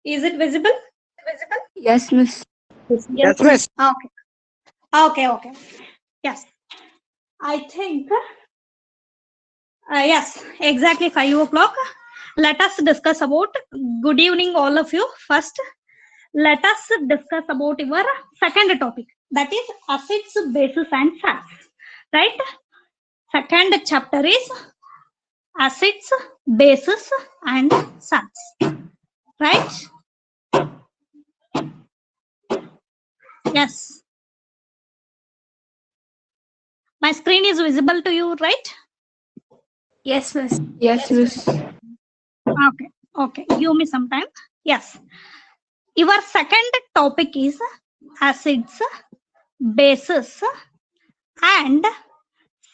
Is it visible? Yes, miss. Yes, miss. Okay. Okay. Yes. I think, yes, exactly 5 o'clock. Let us discuss about, good evening, all of you. First, let us discuss about your second topic, that is acids, bases, and salts. Right? Second chapter is acids, bases, and salts. Right? Yes. My screen is visible to you, right? Yes, miss. Yes, miss. Okay. Give me some time. Yes. Your second topic is acids, bases, and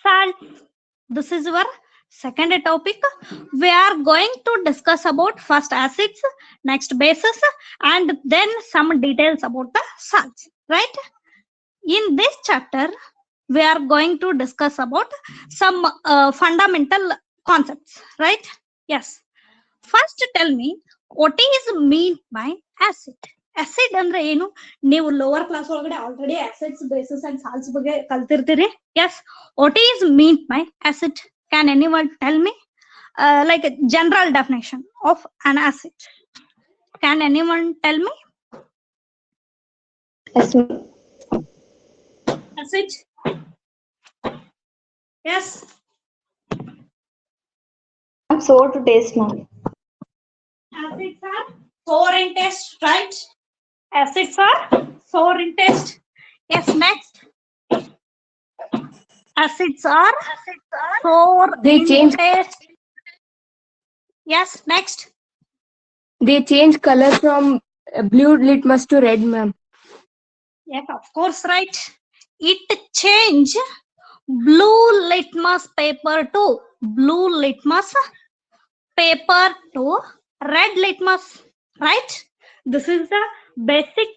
salts. This is your second topic. We are going to discuss about first acids, next bases, and then some details about the salts. Right? In this chapter, we are going to discuss about some fundamental concepts. Right? Yes. First, tell me what is meant by acid. Acid ಅಂದ್ರೆ ಏನು? ನೀವು lower class ಒಳಗಡೆ already acids, bases and salts ಬಗ್ಗೆ ಕಲ್ತಿರ್ತೀರಿ. Yes. What is meant by acid? Can anyone tell me? Like a general definition of an acid. Can anyone tell me? Yes, Acid. Yes. sour to taste, ma'am. Acids are sour in taste, right? Acids are sour in taste. Yes, next. Acids are sour They in change. taste. Yes, next. They change color from blue litmus to red, ma'am. Yes, of course, right. It change blue litmus paper to red litmus, right? This is the basic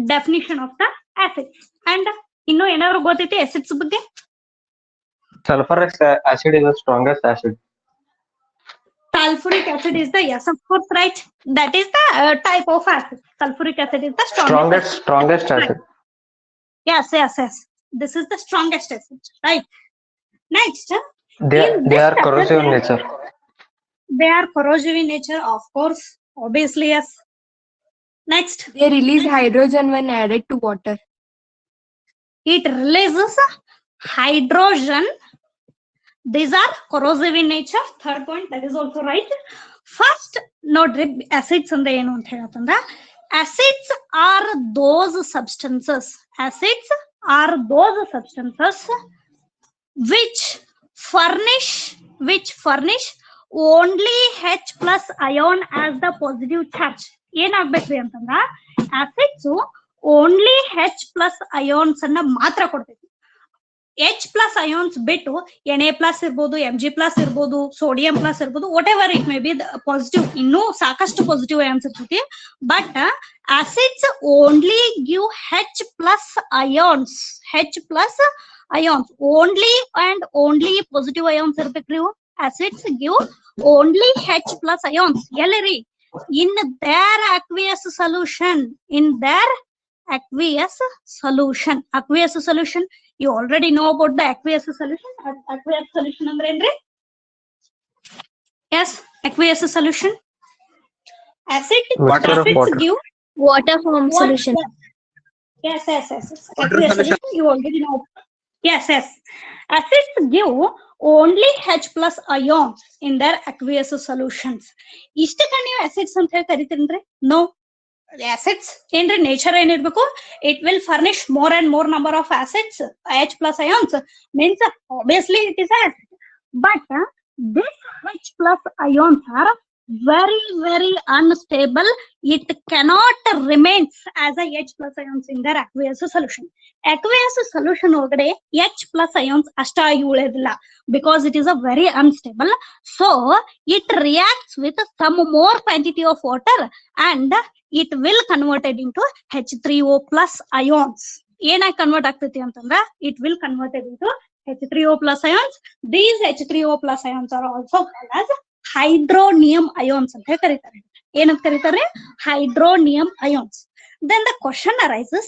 definition of the acids. And ಇನ್ನು ಏನಾದ್ರು ಗೊತ್ತೈತಿ acids ಬಗ್ಗೆ? Sulfuric acid is the strongest acid. Sulfuric acid is the, yes, of course, right. That is the type of acid. Sulfuric acid is the Strongest acid. Yes. This is the strongest acid, right? Next, They are corrosive in nature. They are corrosive in nature, of course, obviously, yes. Next, They release hydrogen when added to water. it releases hydrogen. These are corrosive in nature. Third point, that is also right. First, nodri acids ಅಂದ್ರೆ ಏನು ಅಂತ ಹೇಳ್ತಂದ್ರ, acids are those substances which furnish only H plus ion as the positive charge. ಏನಾಗ್ಬೇಕ್ರಿ ಅಂತಂದ್ರ acids only H plus ions ಅನ್ನ ಮಾತ್ರ ಕೊಡ್ತೈತಿ. H plus ions ಬಿಟ್ಟು Na plus ಇರ್ಬೋದು, Mg plus ಇರ್ಬೋದು, sodium plus ಇರ್ಬೋದು, whatever it may be, positive, ಇನ್ನೂ ಸಾಕಷ್ಟು positive ions ಇರ್ತೈತಿ. But acids only give H plus ions, only and only positive ions ಇರ್ಬೇಕ್ರಿ. Acids give only H plus ions. ಎಲ್ಲಿರಿ? In their aqueous solution. Aqueous solution, you already know about the aqueous solution. Aqueous solution ಅಂದ್ರೆ ಏನ್ರಿ? Yes, aqueous solution. Acids give Water form solution. Yes. Aqueous solution, you already know. Yes. Acids give only H plus ions in their aqueous solutions. ಇಷ್ಟಕ್ಕ ನೀವು acids ಅಂತ ಹೇಳಿ ಕರಿತೀರಿ? No. Acids in nature ಏನಿರ್ಬೇಕು, it will furnish more and more number of acids, H plus ions, means obviously it is acid. But this H plus ions are very, very unstable. It cannot remain as a H plus ions in their aqueous solution. Aqueous solution ಒಳಗಡೆ H plus ions ಅಷ್ಟಾಗಿ ಉಳಿಯೋದಿಲ್ಲ, because it is a very unstable. So it reacts with some more quantity of water and it will converted into H3O plus ions. ಏನಾಗಿ convert ಆಗ್ತೈತಿ ಅಂತಂದ್ರ, it will converted into H3O plus ions. These H3O plus ions are also called as hydronium ions ಅಂತ ಕರೀತಾರೆ. ಏನಂತ ಕರೀತಾರೆ? Hydronium ions. Then the question arises,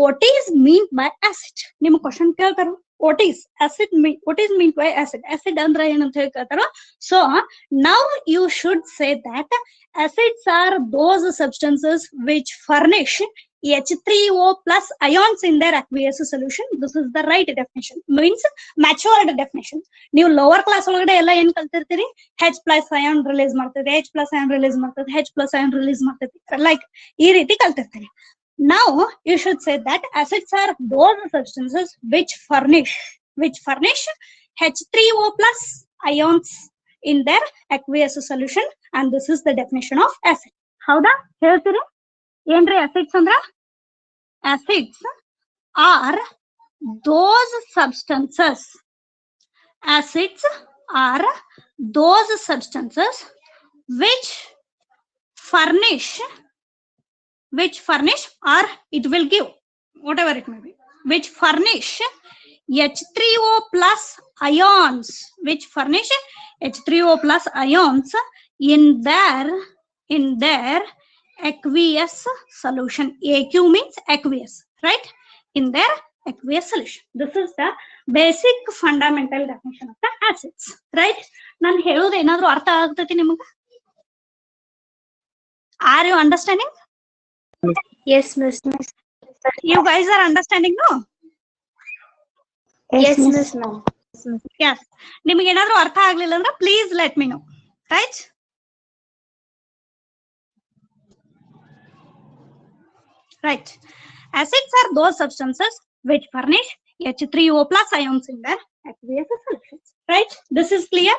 what is meant by acid? ನಿಮ್ question ಕೇಳ್ತಾರ, what is acid mean? What is meant by acid? Acid ಅಂದ್ರೆ ಏನಂತ ಹೇಳಿ ಕೇಳ್ತಾರ. So now you should say that acids are those substances which furnish H3O plus ions in their aqueous solution. This is the right definition, means matured definition. ನೀವು lower class ಒಳಗಡೆ ಎಲ್ಲ ಏನ್ ಕಲ್ತಿರ್ತೀರಿ? H plus ion release ಮಾಡ್ತದೆ, H plus ion release ಮಾಡ್ತದೆ, H plus ion release ಮಾಡ್ತದೆ, like ಈ ರೀತಿ ಕಲ್ತಿರ್ತೀರಿ. Now you should say that acids are those substances which furnish H3O plus ions in their aqueous solution, and this is the definition of acid. ಹೌದಾ? ಹೇಳ್ತೀರಿ ಏನ್ರಿ acids ಅಂದ್ರ? Acids are those substances. Acids are those substances which furnish or it will give, whatever it may be, which furnish H3O plus ions, which furnish H3O plus ions in their aqueous solution. AQ means aqueous, right? In their aqueous solution. This is the basic fundamental definition of the acids, right? ನಾನು ಹೇಳೋದು ಏನಾದ್ರೂ ಅರ್ಥ ಆಗ್ತೈತಿ ನಿಮಗೆ? Are you understanding? Yes, miss. You guys are understanding, no? Yes, miss, ma'am. Yes. ನಿಮಗೆ ಏನಾದ್ರೂ ಅರ್ಥ ಆಗ್ಲಿಲ್ಲ ಅಂದ್ರೆ please let me know, right? Right. Acids are those substances which furnish H3O plus ions in their aqueous solutions, right? This is clear?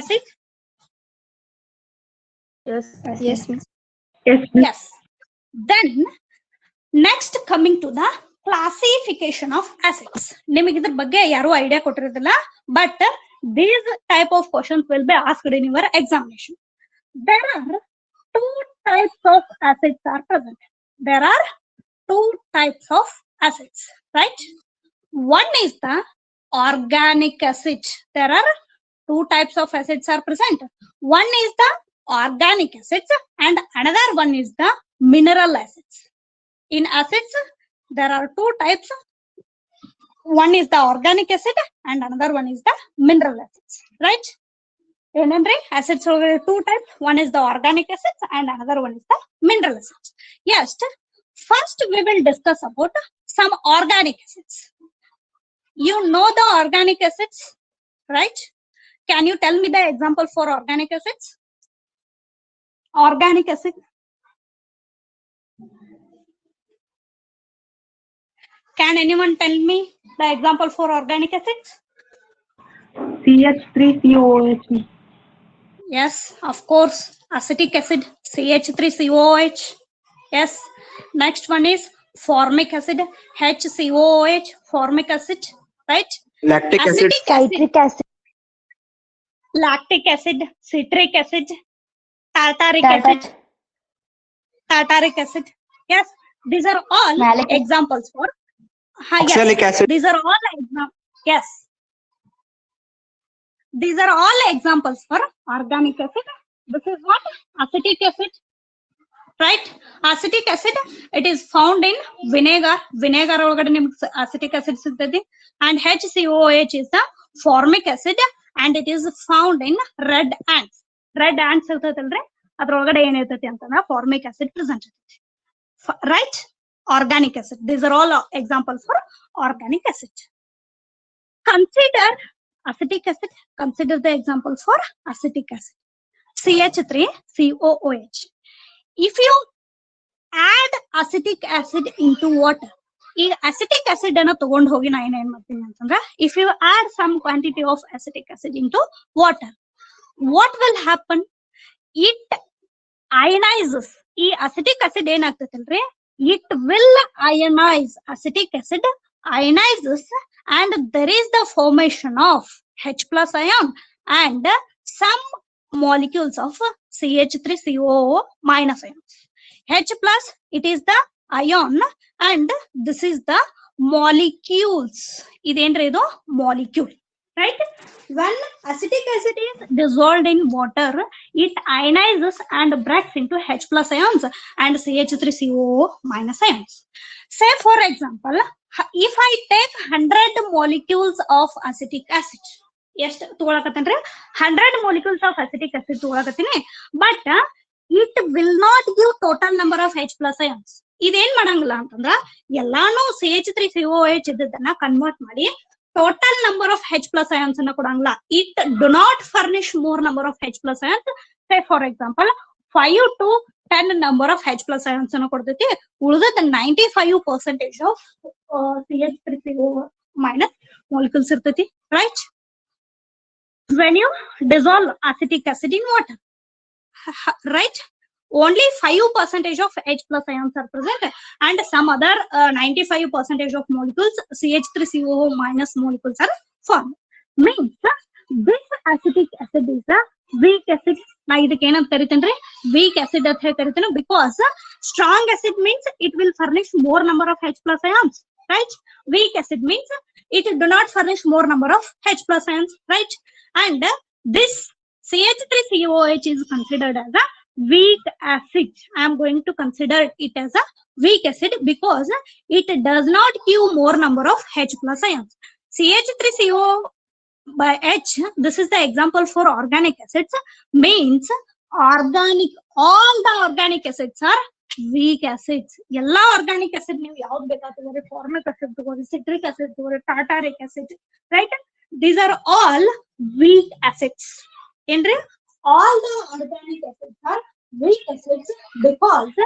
Acids? Yes, miss. Yes. Then next coming to the classification of acids. ನಿಮಗೆ ಇದ್ರ ಬಗ್ಗೆ ಯಾರು idea ಕೊಟ್ಟಿರೋದಿಲ್ಲ, but these type of questions will be asked in your examination. There are two types of acids are present. There are two types of acids, right? One is the organic acid. There are two types of acids are present. One is the organic acids and another one is the mineral acids. In acids there are two types. One is the organic acid and another one is the mineral acids, right? ಏನಂದ್ರೆ acids ಒಳಗಡೆ two types. One is the organic acids and another one is the mineral acids. Yes, first we will discuss about some organic acids. You know the organic acids, right? Can you tell me the example for organic acids? Organic acid. Can anyone tell me the example for organic acids? CH3COOH. Yes, of course. Acetic acid, CH3COOH. Yes. Next one is formic acid, HCOOH, formic acid, right? Lactic acid. Acetic acid, Citric acid. lactic acid, citric acid, tartaric acid, tartaric acid. Yes, these are all Malic acid. examples for Oxalic acid. These are all examples. Yes, these are all examples for organic acid. This is what? Acetic acid, right? Acetic acid, it is found in vinegar. Vinegar ಒಳಗಡೆ ನಿಮಗೆ acetic acid ಸಿಗ್ತದೆ. And HCOOH is the formic acid and it is found in red ants. Red ants ಇರ್ತೈತಲ್ರಿ, ಅದ್ರೊಳಗಡೆ ಏನಿರ್ತೈತಿ ಅಂತಂದ್ರೆ formic acid present ಇರ್ತೈತಿ, right? Organic acid. These are all examples for organic acid. Consider acetic acid. Consider the examples for acetic acid. CH3COOH. If you add acetic acid into water, ಈ acetic acid ಅನ್ನ ತಗೊಂಡು ಹೋಗಿ ನಾ ಏನ್ ಮಾಡ್ತೀನಿ ಅಂತಂದ್ರೆ, if you add some quantity of acetic acid into water, what will happen? It ionizes. ಈ acetic acid ಏನಾಗ್ತೈತಲ್ರಿ, it will ionize. Acetic acid ionizes and there is the formation of H plus ion and some molecules of CH3COO minus ions. H plus, it is the ion and this is the molecules. Idenre idu molecule. right? When acetic acid is dissolved in water, it ionizes and breaks into H plus ions and CH3COO minus ions. Say for example, if I take 100 molecules of acetic acid, yes, 100 molecules of acetic acid, but it will not give total number of H plus ions. ಇದೇನ್ ಮಾಡಂಗಿಲ್ಲ ಅಂತಂದ್ರ ಎಲ್ಲಾನು CH3COOH ಇದ್ದದನ್ನ convert ಮಾಡಿ total number of H plus ions ಅನ್ನ ಕೊಡಂಗಿಲ್ಲ. It do not furnish more number of H plus ions. Say for example 5 to 10 number of H plus ions ಅನ್ನ ಕೊಡ್ತೈತಿ. ಉಳಿದ 95% of CH3CO minus molecules ಇರ್ತೈತಿ, right? When you dissolve acetic acid in water, right, only 5% of H plus ions are present and some other 95% of molecules CH3COO minus molecules are formed. Means this acetic acid is a weak acid. Na idಕ್ಕೆ ಏನಂತ ಕರಿತೇನ್ರಿ? Weak acid ಅಂತ ಹೇಳಿ ಕರಿತೇನೆ because strong acid means it will furnish more number of H plus ions, right? Weak acid means it do not furnish more number of H plus ions, right? And this CH3COOH is considered as a weak acid. I am going to consider it as a weak acid because it does not give more number of H plus ions. CH3CO by H, this is the example for organic acids, means organic, all the organic acids are weak acids. Ella organic acid ನೀವು ಯಾವ್ದು ಬೇಕಾದ್ರೆ formic acid ತಗೋರಿ, citric acid ತಗೋರಿ, tartaric acid, right? These are all weak acids. Endri, all the organic acids are weak acids because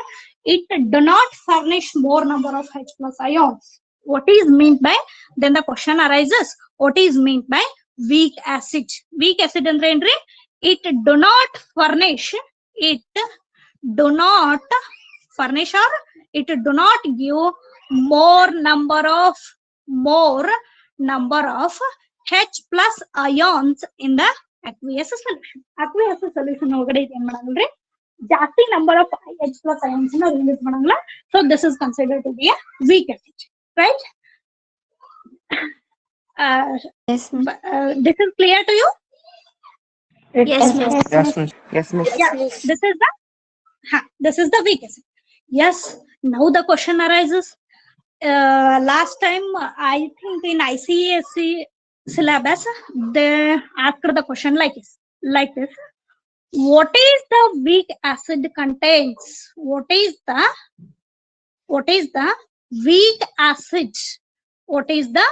it do not furnish more number of H plus ions. What is meant by, then the question arises, what is meant by weak acid? Weak acid andre endri, it do not furnish, it do not furnish or it do not give more number of H plus ions in the aqueous solution. Aqueous solution ಒಳಗಡೆ ಏನು ಮಾಡಂಗಿಲ್ರಿ, ಜಾಸ್ತಿ number of H plus ions ನ release ಮಾಡಂಗಿಲ್ಲ. So this is considered to be a weak acid, right? Yes, This is clear to you? yes, miss. Yes, miss. Yeah, this is the weak acid. Yes, now the question arises. Last time I think in ICSE syllabus they asked the question like this: what is the weak acid contains? What is the weak acid? What is the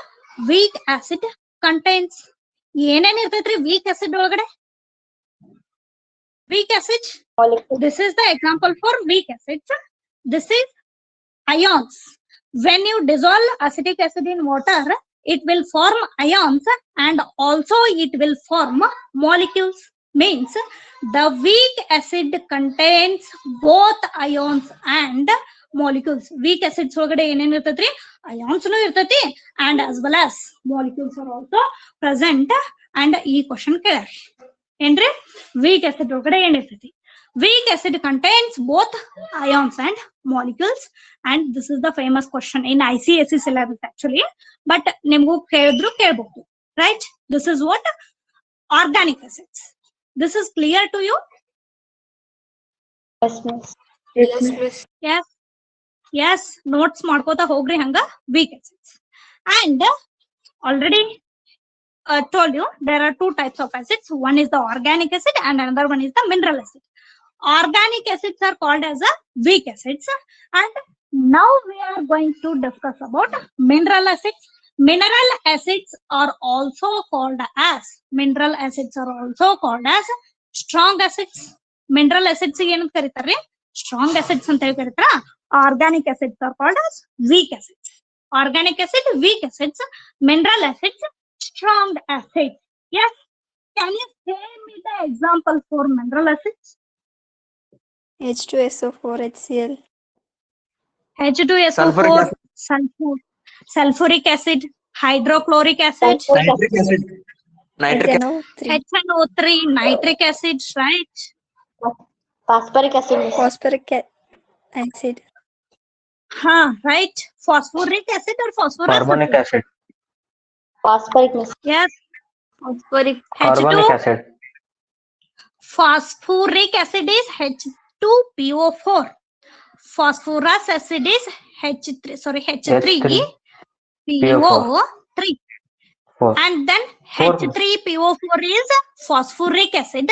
weak acid contains? ಏನೇನ್ ಇರ್ತೈತ್ರಿ weak acid ಒಳಗಡೆ? Weak acid, this is the example for weak acids. This is ions. When you dissolve acetic acid in water, it will form ions and also it will form molecules. Means the weak acid contains both ions and molecules. Weak acids ಒಳಗಡೆ ಏನೇನ್ ಇರ್ತೈತ್ರಿ? ions ನು ಇರ್ತೈತಿ and as well as molecules are also present. And ಈ question ಕೇಳ್ಯಾರ ಏನ್ರಿ, weak acid ಒಳಗಡೆ ಏನಿರ್ತೈತಿ? Weak acid contains both ions and molecules, and this is the famous question in ICSE syllabus actually, but ನಿಮಗೂ ಕೇಳಿದ್ರು ಕೇಳಬಹುದು, right? This is what organic acids. This is clear to you? Yes, miss. Yes, miss. Yes, notes ಮಾಡ್ಕೋತಾ ಹೋಗ್ರಿ ಹಂಗ weak acids. And already told you there are two types of acids. One is the organic acid and another one is the mineral acid. Organic acids are called as a weak acids, and now we are going to discuss about mineral acids. Mineral acids are also called as strong acids. Mineral acids ಏನು ಕರೀತಾರೆ? Strong acids ಅಂತ ಹೇಳಿ ಕರೀತಾರ. Organic acids are called as weak acids. Organic acid, weak acids. Mineral acids, strong acids. Yes, can you say me the example for mineral acids? H2SO4 HCl. H2SO4, sulfuric acid, hydrochloric acid, Nitric acid. HNO3, nitric acid, right? Phosphoric acid. Right. Phosphoric acid or phosphorus? Carbonic acid. Phosphoric acid. Yes. Phosphoric. Carbonic acid. Phosphoric acid is H2PO4. Phosphorus acid is H3PO3. Four. And then Four. H3PO4 is phosphoric acid.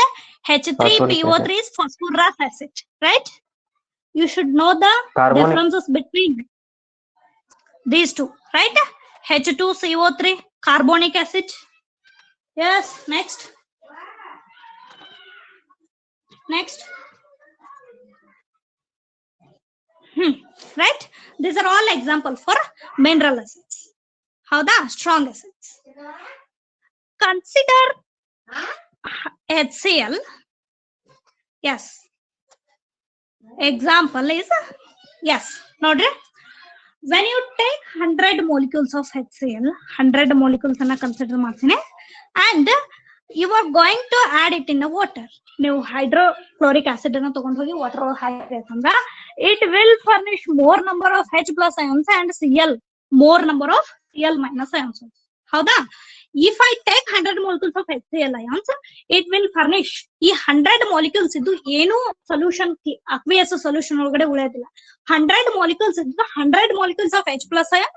H3PO3 is phosphorus acid, right? You should know the Carbonic. differences between these two, right? H2CO3, carbonic acid. Yes, next. Next. Right? These are all examples for mineral acids. How the strong acids. Consider HCl. Yes. Example is, yes, noted. When you take 100 molecules of HCl, 100 molecules anna consider ಮಾಡ್ತೀನಿ, and you are going to add it in the water. ನೀವು hydrochloric acid ಅನ್ನು ತಗೊಂಡು ಹೋಗಿ water ಒಳಗೆ ಹಾಕಿದ್ರೆ it will furnish more number of H plus ions and Cl more number of Cl minus ions. ಹೌದಾ? If I take 100 molecules of HCl ions, it will furnish ಈ 100 molecules ಇದ್ದು ಏನು solution aqueous solution ಒಳಗಡೆ ಉಳಿಯೋದಿಲ್ಲ. 100 molecules ಇದ್ದು 100 molecules of H plus ion,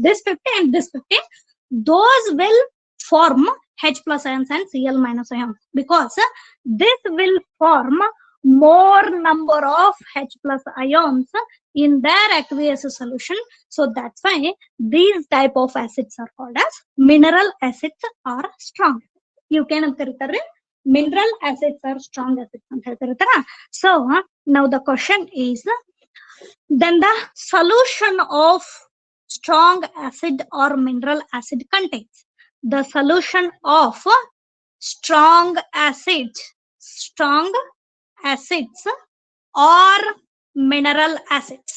this 50 and this 50, those will form H plus ions and Cl minus ions, because this will form more number of H plus ions in their aqueous solution. So that's why these type of acids are called as mineral acids or strong. You can karitarre mineral acids or strong acids anta ಹೇಳ್ತಿರ್ತಾರ. So now the question is, then the solution of strong acid or mineral acid contains. The solution of strong acids or mineral acids.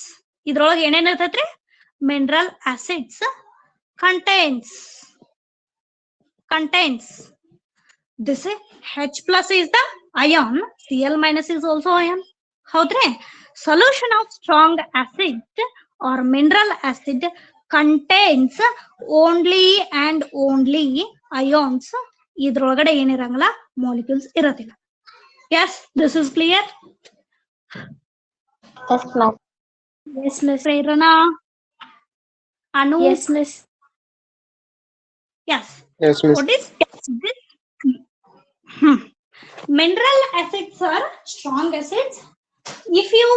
ಇದ್ರೊಳಗೆ ಏನೇನ್ ಇರ್ತೈತ್ರಿ? Mineral acids contains. This is H plus is the ion, Cl minus is also ion. ಹೌದ್ರಿ? Solution of strong acid or mineral acid contains only and only ions. ಇದ್ರೊಳಗಡೆ ಏನಿರಂಗಿಲ್ಲ, molecules ಇರೋದಿಲ್ಲ. Yes, this is clear. Yes, ma'am. Yes, miss. Prerana, Anu. Yes, miss. Yes. Yes, miss. What is this? Mineral acids are strong acids. If you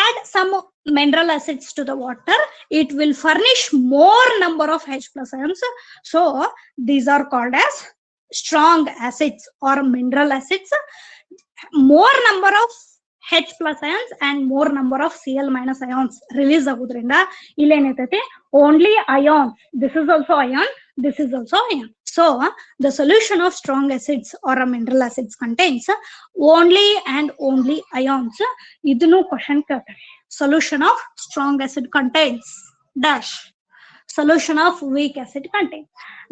add some mineral acids to the water, it will furnish more number of H plus ions. So these are called as strong acids or mineral acids. More number of H plus ions and more number of Cl minus ions release agudrinda ಇಲ್ಲಿ ಏನಾಯ್ತೈತಿ, only ions. This is also ion, this is also ion. So the solution of strong acids or mineral acids contains only and only ions. ಇದನ್ನು question ಕೇಳ್ತಾರೆ. Solution of strong acid contains dash. Solution of weak acid contains.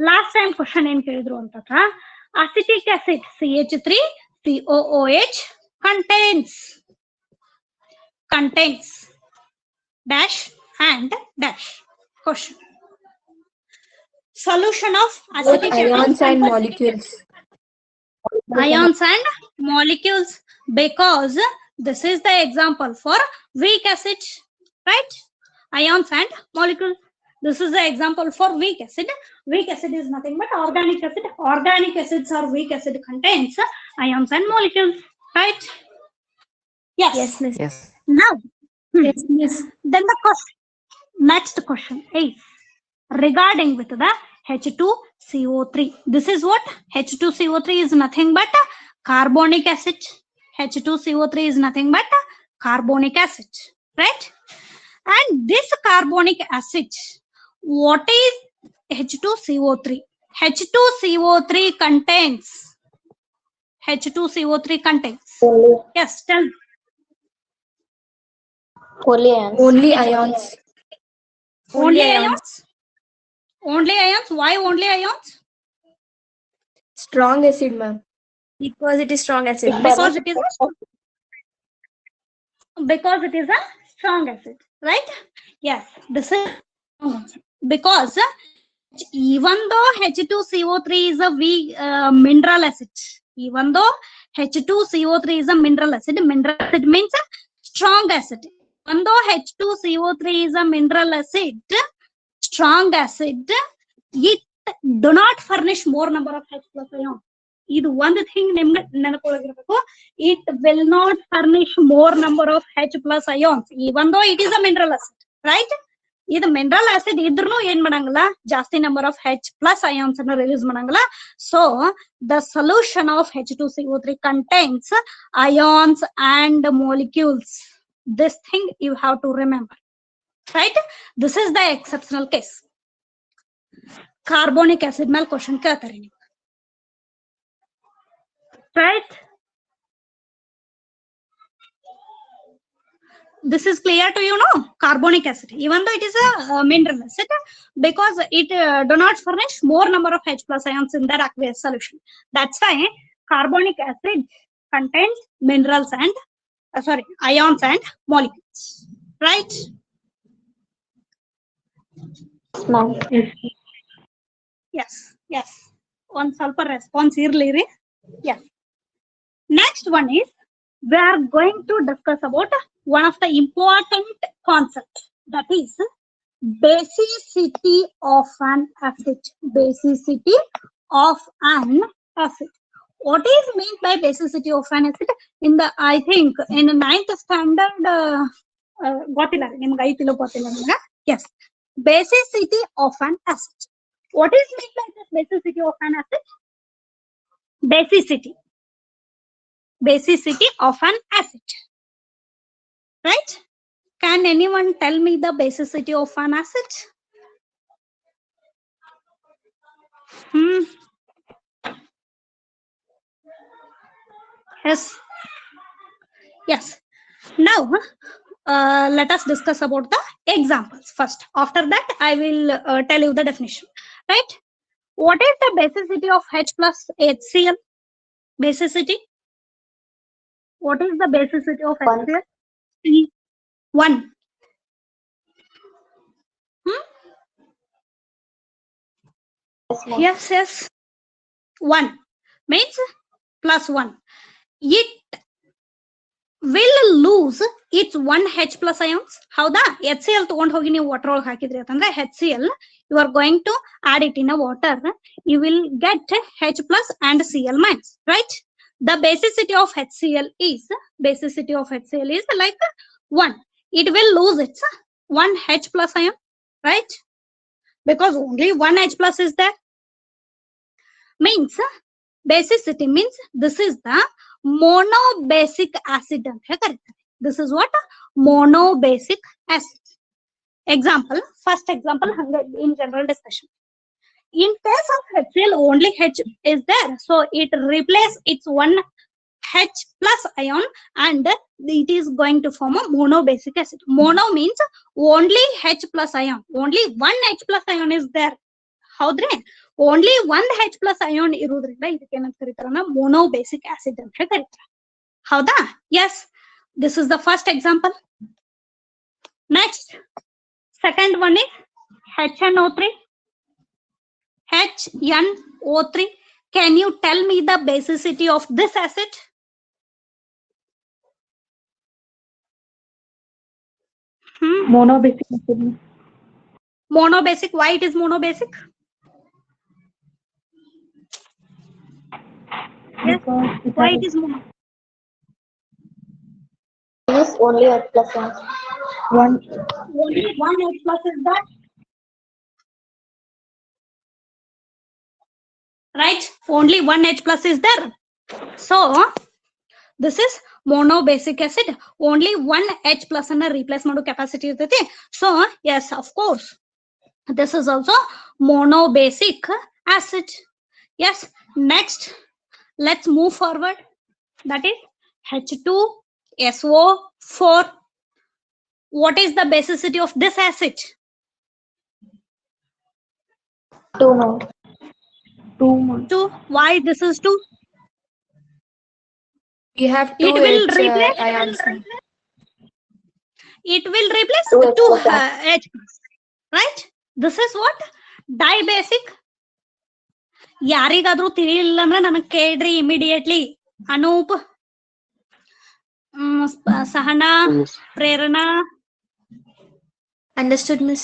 Last time question ಏನ್ ಕೇಳಿದ್ರು ಅಂತಂದ್ರ, acetic acid CH3COOH contains dash and dash. Question. Solution of acetic Ions acid and molecules. ions and molecules, because this is the example for weak acid, right? Ions and molecules. This is the example for weak acid. Weak acid is nothing but organic acid. Organic acids or weak acid contains ions and molecules, right? Yes. Yes, miss. Yes. Now, Yes, miss. then the question, next question is regarding with the H2CO3. This is what? H2CO3 is nothing but carbonic acid. H2CO3 is nothing but carbonic acid, right? And this carbonic acid, what is H2CO3? H2CO3 contains. Yes, tell me. Only ions. Only ions. Only ions? Only ions? Why only ions? Strong acid, ma'am. Because it is strong acid. Because it is a strong acid, right? Yes, this is because even though H2CO3 is a weak mineral acid, even though H2CO3 is a mineral acid means a strong acid. Even though H2CO3 is a mineral acid, strong acid, it do not furnish more number of H plus ions. ಇದು ಒಂದು thing ನಿಮ್ಗೆ ನೆನಪಿರಬೇಕು. It will not furnish more number of H plus ions even though it is a mineral acid, right? ಇದು mineral acid ಇದ್ರೂ ಏನ್ ಮಾಡಂಗಿಲ್ಲ, ಜಾಸ್ತಿ number of H plus ions ಅನ್ನ release ಮಾಡಂಗಿಲ್ಲ. So the solution of H2CO3 contains ions and molecules. This thing you have to remember, right? This is the exceptional case. Carbonic acid ಮೇಲೆ question ಕೇಳ್ತಾರೆ ನೀವು, right? This is clear to you, no? Carbonic acid, even though it is a mineral acid, because it do not furnish more number of H plus ions in their aqueous solution. That's why carbonic acid contains minerals and ions and molecules, right? Yes. One sulfur response here. Yes. Next one is, we are going to discuss about one of the important concepts, that is basicity of an acid. Basicity of an acid. What is meant by basicity of an acid? In the, I think in the 9th standard, yes, basicity of an acid. What is meant by this basicity of an acid? Basicity of an acid, right? Can anyone tell me the basicity of an acid? Yes. Now let us discuss about the examples first. After that I will tell you the definition, right? What is the basicity of H plus HCl? Basicity, what is the basicity of HCl? 1. Yes. 1 means plus 1. It will lose its 1 H plus ions. Howda? HCl ತಗೊಂಡು ಹೋಗಿ ನೀವು water ಒಳಗೆ ಹಾಕಿದ್ರಿ ಅಂತಂದ್ರೆ HCl, you are going to add it in a water, you will get H plus and Cl minus, right? The basicity of HCl is like 1. It will lose its 1 H plus ion, right? Because only 1 H plus is there. Means basicity means this is the monobasic acid. This is what? Monobasic acid. Example, first example in general discussion. In case of HCl, only H is there, so it replaces its 1 H plus ion and it is going to form a monobasic acid. Mono means only H plus ion, only 1 H plus ion is there. Howdre? Only 1 H plus ion irudrinda idಕ್ಕೆ ಏನಂತ ಕರೀತಾರನ monobasic acid ಅಂತ ಕರೀತಾರೆ. ಹೌದಾ? Yes, this is the first example. Next, second one is HNO3. HNO3. Can you tell me the basicity of this acid? Monobasic acid. Monobasic. Why it is monobasic? Yes. Why it is mono? Yes, only H plus ions. Only 1 H plus is that. Right? Only 1 H plus is there. So this is monobasic acid. Only 1 H plus and replace mado capacity irtati. So yes, of course, this is also monobasic acid. Yes. Next, let's move forward. That is H2SO4. What is the basicity of this acid? 2 more. 2. Why this is 2? You have 2 It will H, replace. ions. It will replace 2 2 H plus. H plus, right? This is what? ಡೈಬೇಸಿಕ್ ಯಾರಿಗಾದ್ರೂ ತಿಳಿಲಿಲ್ಲ ಅಂದ್ರೆ ನನಗ್ ಕೇಳ್ರಿ immediately. Anoop, Sahana, Prerana. Understood, miss.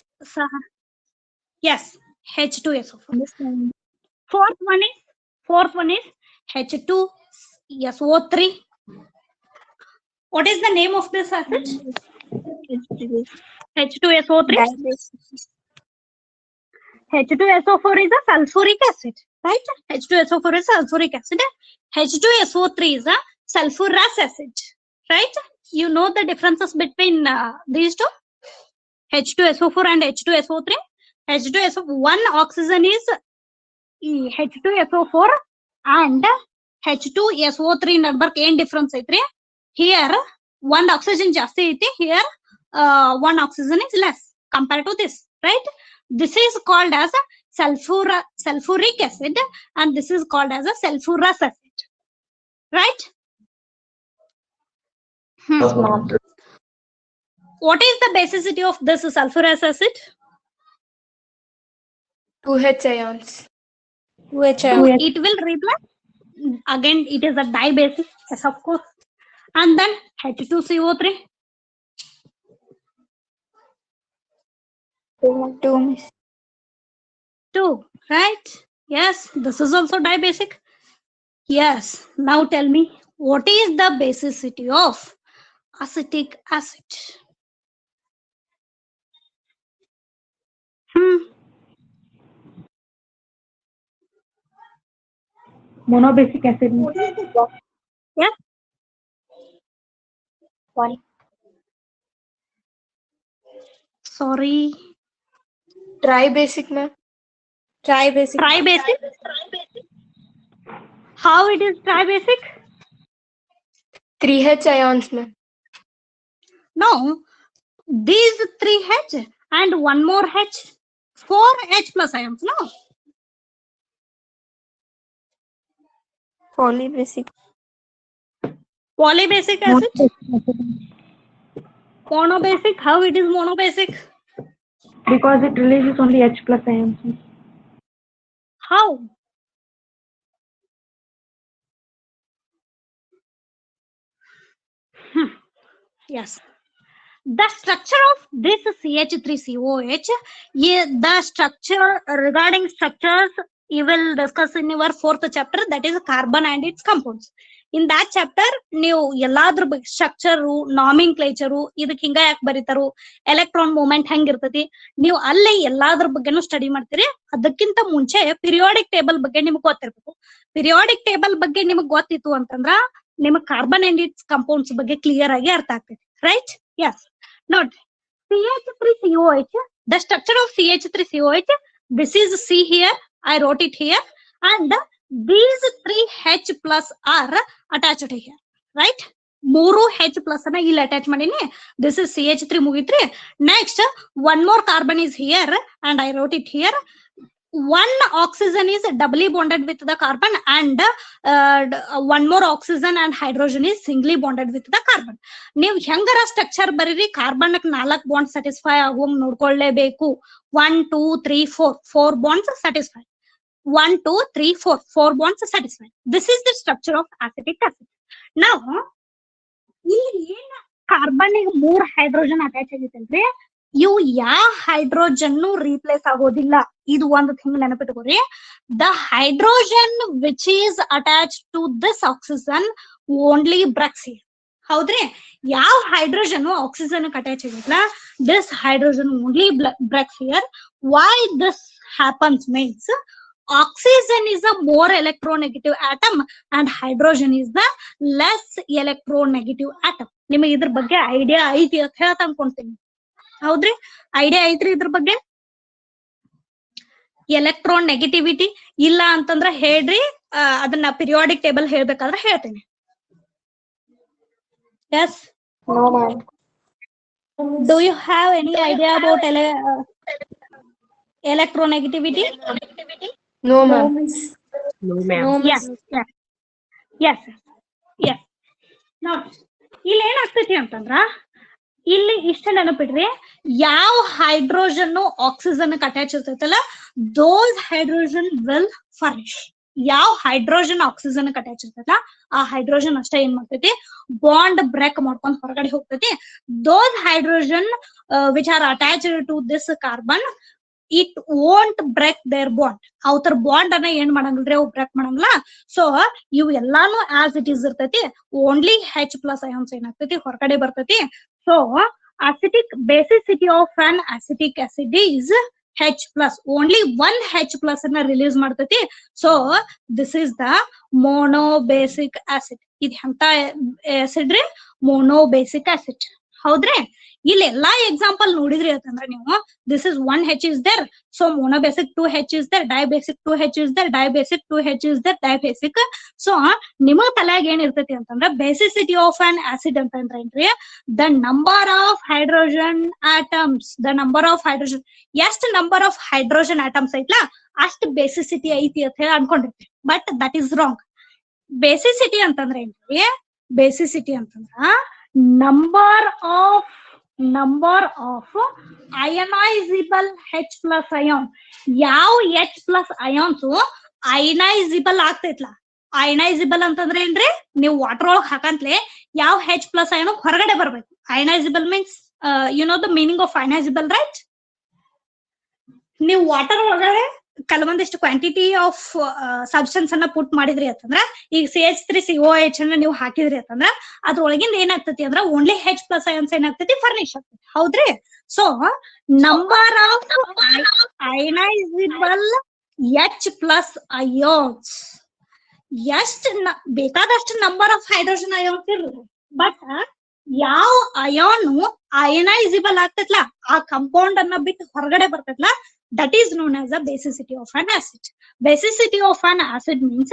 Yes, H2SO4. Fourth one is H2SO3. What is the name of this acid? H2SO3. H2SO4 is a sulfuric acid, right? H2SO4 is sulfuric acid. H2SO3 is a sulfurous acid, right? You know the differences between these two, H2SO4 and H2SO3. H2SO4, one oxygen is H2SO4 and H2SO3 number ಏನ್ difference ಐತ್ರಿ? Here one oxygen ಜಾಸ್ತಿ ಐತಿ, here one oxygen is less compared to this, right? This is called as a sulfuric acid and this is called as a sulfurous acid, right? What is the basicity of this sulfurous acid? 2H ions. It will replace, again it is a dibasic, yes of course. And then H2CO3. 2, right? Yes, this is also dibasic. Yes, now tell me, what is the basicity of acetic acid? Monobasic acid. Yeah. Why? Sorry. Tribasic, ma'am. Tribasic. How it is tribasic? 3H ions, ma'am. No, these 3H and one more H, 4H plus ions, no? Polybasic. Polybasic acid. Monobasic, how it is monobasic? Because it releases only H plus ions. How? Yes. The structure of this CH3COH, the structure, regarding structures, you will discuss in your 4th chapter, that is carbon and its compounds. In that chapter, ನೀವು ಎಲ್ಲಾದ್ರ ಬಗ್ಗೆ structure, ನಾಮಿನ್ಕ್ಲೇಚರು, ಇದಕ್ಕೆ ಹಿಂಗ ಯಾಕೆ ಬರೀತಾರು, electron movement ಹೆಂಗಿರ್ತತಿ, ನೀವು ಅಲ್ಲೇ ಎಲ್ಲಾದ್ರ ಬಗ್ಗೆನೂ study ಮಾಡ್ತೀರಿ. ಅದಕ್ಕಿಂತ ಮುಂಚೆ ಪಿರಿಯಾಡಿಕ್ ಟೇಬಲ್ ಬಗ್ಗೆ ನಿಮ್ಗೆ ಗೊತ್ತಿರ್ಬೇಕು. ಪಿರಿಯಾಡಿಕ್ ಟೇಬಲ್ ಬಗ್ಗೆ ನಿಮ್ಗೆ ಗೊತ್ತಿತ್ತು ಅಂತಂದ್ರ ನಿಮಗೆ ಕಾರ್ಬನ್ ಅಂಡ್ ಇಟ್ಸ್ ಕಂಪೌಂಡ್ಸ್ ಬಗ್ಗೆ ಕ್ಲಿಯರ್ ಆಗಿ ಅರ್ಥ ಆಗ್ತೈತಿ, right? Yes. Note CH3COH, the structure of CH3COH, this is C here, I wrote it here, and these 3 H plus are attached here, right? 3 H plus ಅನ್ನ ಇಲ್ಲಿ attach ಮಾಡೀನಿ. This is CH3 ಮುಗಿತ್ರಿ. Next, one more carbon is here and I wrote it here. One oxygen is doubly bonded with the carbon and one more oxygen and hydrogen is singly bonded with the carbon. ನೀವು ಹೆಂಗರ structure ಬರೀರಿ, carbon 4 bond satisfy ಆಗುವಂಗ್ ನೋಡ್ಕೊಳ್ಳೇಬೇಕು. 1 2 3 4 bonds satisfy. 1 2 3 4 bonds satisfy. This is the structure of acetic acid. ನಾವು ಇಲ್ಲಿ ಏನ್ carbon 3 hydrogen attach ಆಗೈತಲ್ರಿ, ಇವು ಯಾವ ಹೈಡ್ರೋಜನ್ ರೀಪ್ಲೇಸ್ ಆಗೋದಿಲ್ಲ. ಇದು ಒಂದು ಥಿಂಗ್ ನೆನಪಿಟ್ಕೋರಿ. The hydrogen which is attach to this oxygen only breaks here. ಹೌದ್ರಿ? ಯಾವ ಹೈಡ್ರೋಜನ್ ಆಕ್ಸಿಜನ್ ಅಟ್ಯಾಚ್ ಆಗಿಲ್ಲ, this hydrogen only breaks here. Why this happens means oxygen is a more electronegative atom and hydrogen is the less electronegative atom. ನಿಮಗೆ ಇದ್ರ ಬಗ್ಗೆ idea ಐತಿ ಅಂತ ಹೇಳ್ತಾ ಅನ್ಕೊಂತೀನಿ. ಹೌದ್ರಿ? ಐಡಿಯಾ ಐತ್ರಿ ಇದ್ರ ಬಗ್ಗೆ? ಎಲೆಕ್ಟ್ರಾನ್ ನೆಗೆಟಿವಿಟಿ ಇಲ್ಲ ಅಂತಂದ್ರ ಹೇಳ್ರಿ, ಅದನ್ನ ಪಿರಿಯಾಡಿಕ್ ಟೇಬಲ್ ಹೇಳ್ಬೇಕಾದ್ರೆ ಹೇಳ್ತೇನೆ. Yes? No, ma'am. Do you have any idea about electronegativity? No, ma'am. No, ma'am. Yes. ಇಲ್ಲಿ ಏನಾಗ್ತೈತಿ ಅಂತಂದ್ರ, ಇಲ್ಲಿ ಇಷ್ಟ ನೆನಪಿಡ್ರಿ, ಯಾವ ಹೈಡ್ರೋಜನ್ ಆಕ್ಸಿಜನ್ ಅಟ್ಯಾಚ್ ಇರ್ತೈತಲ್ಲ ದೋಸ್ ಹೈಡ್ರೋಜನ್ ವಿಲ್ ಫರ್ನಿಶ್. ಯಾವ ಹೈಡ್ರೋಜನ್ ಆಕ್ಸಿಜನ್ ಅಟ್ಯಾಚ್ ಇರ್ತೈತಲ್ಲ ಆ ಹೈಡ್ರೋಜನ್ ಅಷ್ಟೇ ಏನ್ ಮಾಡ್ತೈತಿ ಬಾಂಡ್ ಬ್ರೇಕ್ ಮಾಡ್ಕೊಂಡ್ ಹೊರಗಡೆ ಹೋಗ್ತೈತಿ. Those hydrogen which are attached to this carbon it won't break their bond. ಅವ್ರ ಬಾಂಡ್ ಅನ್ನ ಏನ್ ಮಾಡಂಗಿಲ್ರಿ ಅವು ಬ್ರೇಕ್ ಮಾಡಂಗಿಲ್ಲ. ಸೊ ಇವು ಎಲ್ಲಾನು ಆಸ್ ಇಟ್ ಈಸ್ ಇರ್ತೈತಿ. ಓನ್ಲಿ H ಪ್ಲಸ್ ಅಯಾನ್ಸ್ ಏನಾಗ್ತೈತಿ ಹೊರಗಡೆ ಬರ್ತೈತಿ. So acidic basicity of an acetic acid is H plus. Only one H plus ಅನ್ನ ರಿಲೀಸ್ ಮಾಡ್ತೈತಿ. So this is the monobasic acid. ಇದು ಎಂತ ಆಸಿಡ್ ರೀ? Monobasic acid. ಹೌದ್ರಿ? ಇಲ್ಲಿ ಎಲ್ಲಾ ಎಕ್ಸಾಂಪಲ್ ನೋಡಿದ್ರಿ ಅಂತಂದ್ರೆ ನೀವು this is 1 H is there, so monoBasic 2 H is there, dibasic 2 H is there, dibasic 2 H is there, dibasic. So ನಿಮಗ್ ತಲೆಯಾಗ ಏನ್ ಇರ್ತೈತಿ ಅಂತಂದ್ರ ಬೇಸಿಸಿಟಿ ಆಫ್ ಅನ್ ಆಸಿಡ್ ಅಂತಂದ್ರೆ ಏನ್ರಿ the number of hydrogen atoms. The number of hydrogen ಎಷ್ಟ್ number of hydrogen atoms ಐತ್ಲಾ ಅಷ್ಟ್ basicity ಐತಿ ಅಂತ ಹೇಳಿ ಅನ್ಕೊಂಡಿರ್ತೀವಿ. But that is wrong. Basicity ಅಂತಂದ್ರೆ ಏನ್ರಿ? ಬೇಸಿಸಿಟಿ ಅಂತಂದ್ರ number of ionizable H plus ion. ಯಾವ H ಪ್ಲಸ್ ಅಯಾನ್ಸ್ ಅಯನೈಸಿಬಲ್ ಆಗ್ತೈತ್ಲಾ, ಅಯನೈಸಿಬಲ್ ಅಂತಂದ್ರೆ ಏನ್ರಿ? ನೀವು ವಾಟರ್ ಒಳಗ್ ಹಾಕಂತ್ಲೆ ಯಾವ H ಪ್ಲಸ್ ಅಯಾನ್ ಹೊರಗಡೆ ಬರ್ಬೇಕು. Ionizable means you know the meaning of ionizable, right? ನೀವು ವಾಟರ್ ಒಳಗಡೆ ಕೆಲವೊಂದಿಷ್ಟು ಕ್ವಾಂಟಿಟಿ ಆಫ್ ಸಬ್ಸ್ಟೆನ್ಸ್ ಅನ್ನ ಪುಟ್ ಮಾಡಿದ್ರಿ ಅಂತಂದ್ರ, ಈಗ CH3COH ಅನ್ನ ನೀವು ಹಾಕಿದ್ರಿ ಅಂತಂದ್ರ ಅದ್ರೊಳಗಿಂದ ಏನಾಗ್ತತಿ ಅಂದ್ರ ಓನ್ಲಿ H ಪ್ಲಸ್ ಅಯಾನ್ಸ್ ಏನಾಗ್ತತಿ ಫರ್ನಿಶ್ ಆಗ್ತತಿ. ಹೌದ್ರಿ? So number of ionizable H plus ions ಎಷ್ಟ್ ಬೇಕಾದಷ್ಟು ನಂಬರ್ ಆಫ್ ಹೈಡ್ರೋಜನ್ ಅಯಾನ್ಸ್ ಇರ್ತದೆ. ಬಟ್ ಯಾವ ಅಯಾನ್ ಅಯನೈಸಿಬಲ್ ಆಗ್ತೈತ್ಲಾ ಆ ಕಂಪೌಂಡ್ ಅನ್ನ ಬಿಟ್ಟು ಹೊರಗಡೆ ಬರ್ತೈತ್ಲಾ that is known as the basicity of an acid. Basicity of an acid means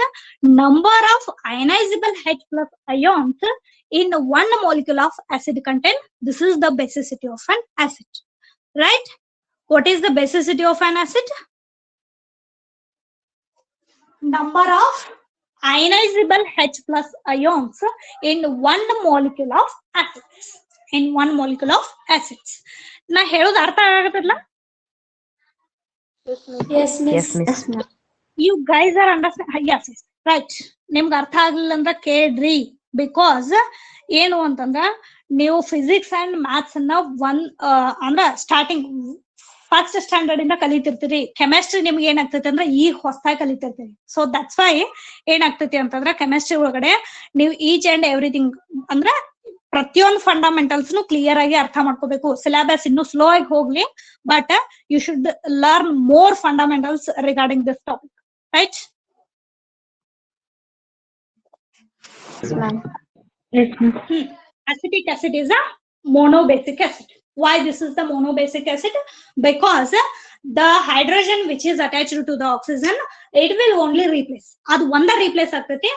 number of ionizable H plus ions in one molecule of acid content. This is the basicity of an acid, right? What is the basicity of an acid? Number of ionizable H plus ions in one molecule of acids. In one molecule of acids. ನಾ ಹೇಳೋದು ಅರ್ಥ ಆಗತ್ತಲ್ಲ? Yes, miss. You guys are understand? Yes, right. ನಿಮ್ಗೆ ಅರ್ಥ ಆಗ್ಲಿಲ್ಲ ಅಂದ್ರೆ ಕೇಳ್ರಿ. Because ಏನು ಅಂತಂದ್ರ ನೀವು ಫಿಸಿಕ್ಸ್ ಅಂಡ್ ಮ್ಯಾಥ್ಸ್ ಅನ್ನ ಅಂದ್ರ ಸ್ಟಾರ್ಟಿಂಗ್ ಫಸ್ಟ್ ಸ್ಟ್ಯಾಂಡರ್ಡ್ ಇಂದ ಕಲಿತಿರ್ತೀರಿ. ಕೆಮಿಸ್ಟ್ರಿ ನಿಮ್ಗೆ ಏನಾಗ್ತೈತಿ ಅಂದ್ರೆ ಈಗ ಹೊಸದಾಗಿ ಕಲಿತಿರ್ತೀರಿ. ಸೊ ದಟ್ಸ್ ವೈ ಏನಾಗ್ತೈತಿ ಅಂತಂದ್ರ ಕೆಮಿಸ್ಟ್ರಿ ಒಳಗಡೆ ನೀವು ಈಚ್ ಅಂಡ್ ಎವ್ರಿಥಿಂಗ್ ಅಂದ್ರ ಪ್ರತಿಯೊಂದು ಫಂಡಮೆಂಟಲ್ಸ್ ಕ್ಲಿಯರ್ ಆಗಿ ಅರ್ಥ ಮಾಡ್ಕೋಬೇಕು. ಸಿಲೆಬಸ್ ಇನ್ನು ಸ್ಲೋ ಆಗಿ ಹೋಗ್ಲಿ, but you should learn more fundamentals regarding this topic, right? Yes, ma'am. Acetic acid is a monobasic acid. Why this is the monobasic acid? Because the hydrogen which is attached to the oxygen, it will only replace. ಅದು ಒಂದ replace ಆಗ್ತೈತಿ.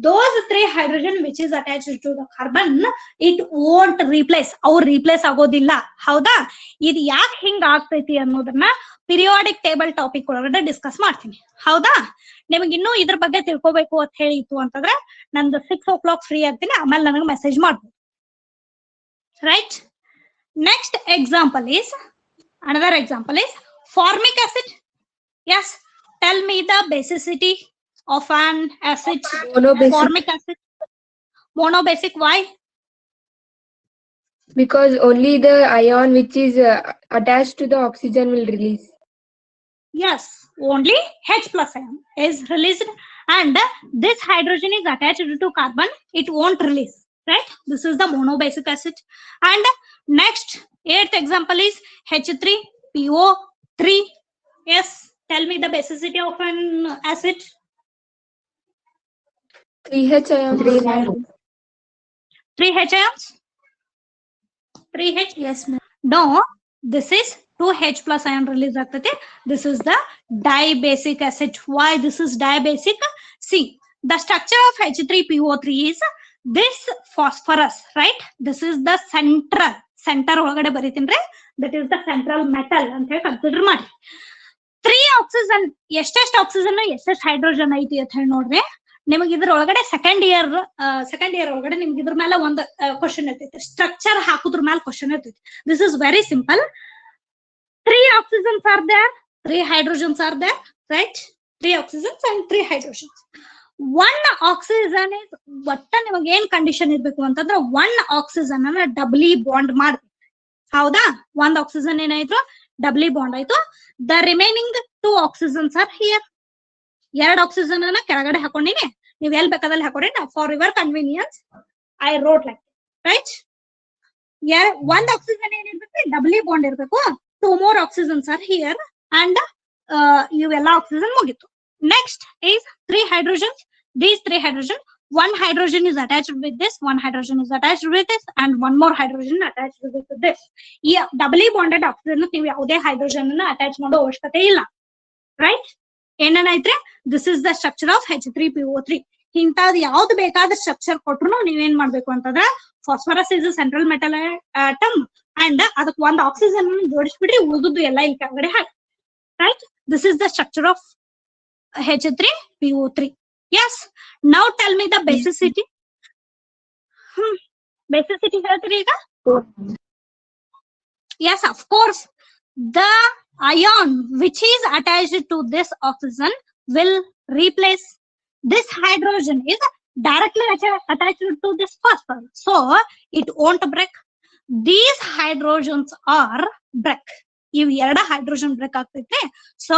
Those 3 hydrogen which is attached to the carbon, it won't replace. ಅವು replace ಆಗೋದಿಲ್ಲ. ಹೌದಾ? ಇದು ಯಾಕೆ ಹಿಂಗ ಆಗ್ತೈತಿ ಅನ್ನೋದನ್ನ ಪಿರಿಯಾಡಿಕ್ ಟೇಬಲ್ ಟಾಪಿಕ್ ಒಳಗಡೆ ಡಿಸ್ಕಸ್ ಮಾಡ್ತೀನಿ. ಹೌದಾ? ನಿಮಗೆ ಇನ್ನೂ ಇದ್ರ ಬಗ್ಗೆ ತಿಳ್ಕೊಬೇಕು ಅಂತ ಹೇಳಿತ್ತು ಅಂತಂದ್ರೆ ನಂದು 6 o'clock ಫ್ರೀ ಆಗ್ತೀನಿ. ಆಮೇಲೆ ನನಗೆ ಮೆಸೇಜ್ ಮಾಡ್ಬೋದು, right? Next example is, another example is formic acid. Yes, tell me the basicity of an acid. Monobasic. Formic acid. Monobasic, why? Because only the ion which is attached to the oxygen will release. Yes, only H plus ion is released and this hydrogen is attached to carbon, it won't release, right? This is the monobasic acid. And next, 8th example is H3PO3. Yes, tell me the basicity of an acid. 3H ion. 3H ions? 3H? Yes, ma'am. No, this is 2H plus ion release ಆಗ್ತೈತಿ. This is the dibasic acid. Why this is dibasic? See, the structure of H3PO3 is this phosphorus, right? This is the center ಒಳಗಡೆ ಬರೀತೀನ್ರಿ. That is the central metal ಅಂತ ಹೇಳಿ consider ಮಾಡಿ. 3 oxygen, ಎಷ್ಟೆಷ್ಟು oxygen ಎಷ್ಟೆಷ್ಟು hydrogen ಐತಿ ಅಂತ ಹೇಳಿ ನೋಡ್ರಿ. ನಿಮಗೆ ಇದ್ರ ಒಳಗಡೆ ಸೆಕೆಂಡ್ ಇಯರ್ ಒಳಗಡೆ ನಿಮ್ಗೆ ಇದ್ರ ಮೇಲೆ ಒಂದು ಕ್ವಶನ್ ಇರ್ತೈತಿ. ಸ್ಟ್ರಕ್ಚರ್ ಹಾಕುದ್ರ ಮೇಲೆ ಕ್ವಶನ್ ಇರ್ತೈತಿ. This is very simple. 3 oxygens are there, 3 hydrogens are there, right? 3 oxygens and 3 hydrogens. 1 oxygen is ಒಟ್ಟ ನಿಮಗೆ ಏನ್ ಕಂಡೀಷನ್ ಇರ್ಬೇಕು ಅಂತಂದ್ರೆ 1 oxygen ಅನ್ನ ಡಬ್ಲಿ ಬಾಂಡ್ ಮಾಡ್ಬೇಕು. ಹೌದಾ? 1 oxygen ಏನಾಯ್ತು ಡಬ್ಲಿ ಬಾಂಡ್ ಆಯ್ತು. The remaining 2 oxygens are here. 2 oxygen ಅನ್ನ ಕೆಳಗಡೆ ಹಾಕೊಂಡಿನಿ, ನೀವ್ ಎಲ್ ಬೇಕಾದಲ್ಲಿ ಹಾಕೊಡಿ. For your convenience I wrote like, right? 1 oxygen ಏನಿರ್ಬೇಕು ಡಬ್ಲಿ ಬಾಂಡ್ ಇರ್ಬೇಕು. 2 more oxygens are here and ಇವೆಲ್ಲ oxygen ಮುಗಿತು. Next is 3 hydrogens. These 3 hydrogens, 1 hydrogen is attached with this, 1 hydrogen is attached with this, and 1 more hydrogen attached with this. ಈ ಡಬ್ಲಿ bonded oxygen ನೀವು ಯಾವುದೇ hydrogen ಅನ್ನ attach ಮಾಡೋ ಅವಶ್ಯಕತೆ ಇಲ್ಲ, right? ಏನೇನೈತ್ರಿ? This is the structure of H3PO3. ಇಂಥದ್ ಯಾವ್ದು ಬೇಕಾದ ಸ್ಟ್ರಕ್ಚರ್ ಕೊಟ್ರು ನೀವೇನ್ ಮಾಡ್ಬೇಕು ಅಂತಂದ್ರೆ phosphorus is central metal atom and ಅದಕ್ಕೆ 1 ಆಕ್ಸಿಜನ್ ಜೋಡಿಸ್ಬಿಡ್ರಿ, ಉಳಿದುದು ಎಲ್ಲ ಇಲ್ಲಿ ಕೆಳಗಡೆ ಹಾಕಿ, right? This is the structure of H3PO3. Yes. Now tell me the basicity. Basicity ಹೇಳ್ತೀರಿ ಈಗ? Yes, of course. The ion which is attached to this oxygen will replace this hydrogen is directly attached to this phosphorus, so it won't break. These hydrogens are break. ಇವ್ ಎರಡ hydrogen break ಆಗ್ತೈತೆ. So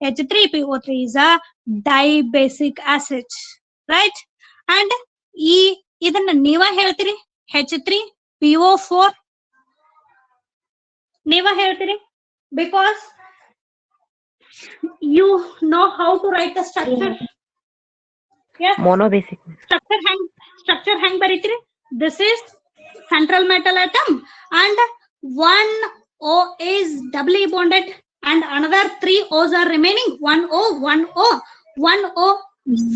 H3PO3 is a dibasic acid, right? And ಇದನ್ನ ನೀವ ಹೇಳ್ತೀರಿ H3PO4 ನೀವ ಹೇಳ್ತೀರಿ, because you know how to write the structure. Yes, Monobasic. Structure hang ಬರೀತೀರಿ. This is central metal atom and 1 O is doubly bonded and another 3 O's are remaining. 1 O, 1 O, 1 O.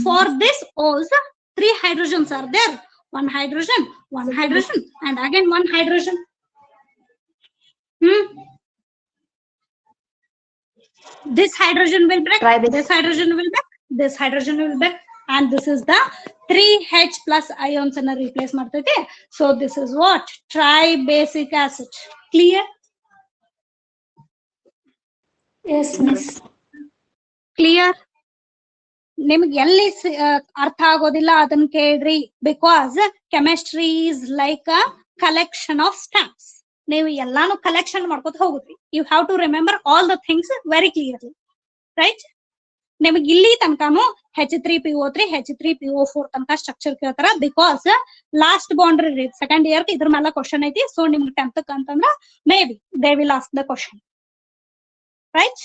For this O's, 3 hydrogens are there. 1 hydrogen, 1 hydrogen, and again 1 hydrogen. This hydrogen will break. This hydrogen will break. This hydrogen will break. And this is the 3H plus ions and replace ಮಾಡ್ತೈತಿ. So this is what? Tribasic acid. Clear? Yes, miss. Clear? ನಿಮ್ಗೆ ಎಲ್ಲಿ ಅರ್ಥ ಆಗೋದಿಲ್ಲ ಅದನ್ನ ಕೇಳ್ರಿ. Because chemistry is like a collection of stamps. ನೀವು ಎಲ್ಲಾನು collection ಮಾಡ್ಕೊತ ಹೋಗುದ್ರಿ. You have to remember all the things very clearly, right? ನಿಮಗೆ ಇಲ್ಲಿ ತನಕನು H3PO3 H3PO4 ತನಕ ಸ್ಟ್ರಕ್ಚರ್ ಕೇಳ್ತಾರ. Because last boundary second year ಇದ್ರ ಮೇಲೆ ಕ್ವಶನ್ ಐತಿ. ಸೊ ನಿಮ್ಗೆ 10th ಅಂತಂದ್ರ maybe they will ask the question, right?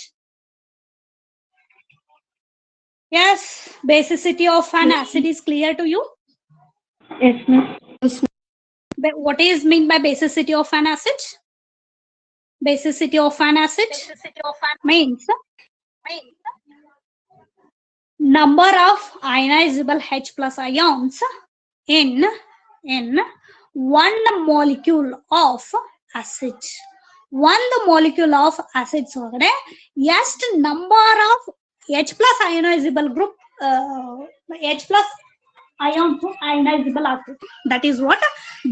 Yes, basicity of an acid is clear to you? Yes, miss. What is mean by basicity of an acid? Basicity of an acid means number of ionizable H plus ions in one molecule of acid. One molecule of acids ಒಳಗಡೆ ಎಷ್ಟು number of H plus ionizable group H plus ion ionizable ಆಗ್ತೈತಿ. That is what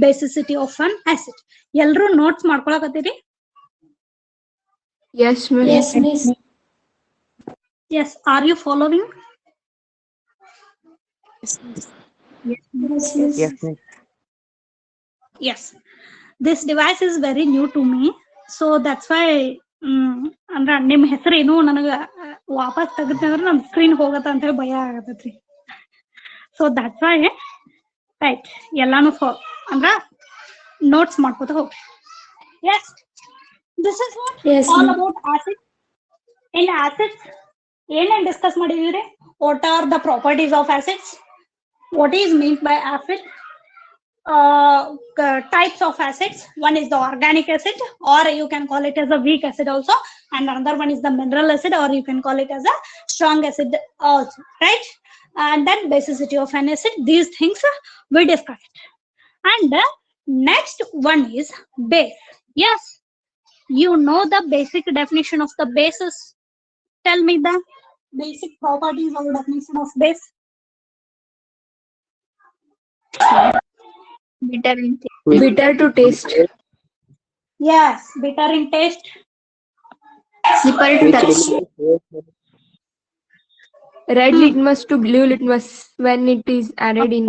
basicity of an acid. ಎಲ್ರು notes ಮಾಡ್ಕೊಳಕತ್ತೀರಿ? Yes, miss. Yes, miss. Yes, are you following? Yes, miss. Yes, miss. Yes, this device is very new to me, so that's why ಅಂದ್ರ ನಿಮ್ ಹೆಸರೇನು ನನಗ ವಾಪಸ್ ತೆಗೆದ್ರೆ ನಮ್ screen ಹೋಗತ್ತ ಅಂತ ಹೇಳಿ ಭಯ ಆಗತೈತ್ರಿ. ಸೊ ದಟ್ಸ್ ವೈ ರೈಟ್ ಎಲ್ಲಾನು ಅಂದ್ರ ನೋಟ್ಸ್ ಮಾಡ್ಕೋತ ಹೋಗ್ರಿ. Yes, this is what all about acid. In acids ಏನೇನ್ ಡಿಸ್ಕಸ್ ಮಾಡಿದೀವಿ? What are the properties of acids, what is mean by acid, types of acids. One is the organic acid, or you can call it as a weak acid also, and another one is the mineral acid, or you can call it as a strong acid also, right? And then basicity of an acid, these things we discussed. And next one is base. Yes, you know the basic definition of the bases. Tell me the basic properties or definition of base. Bitter to taste. Yes, bitter in taste. Slippery to Which touch. releases Red litmus to blue litmus when it is added in.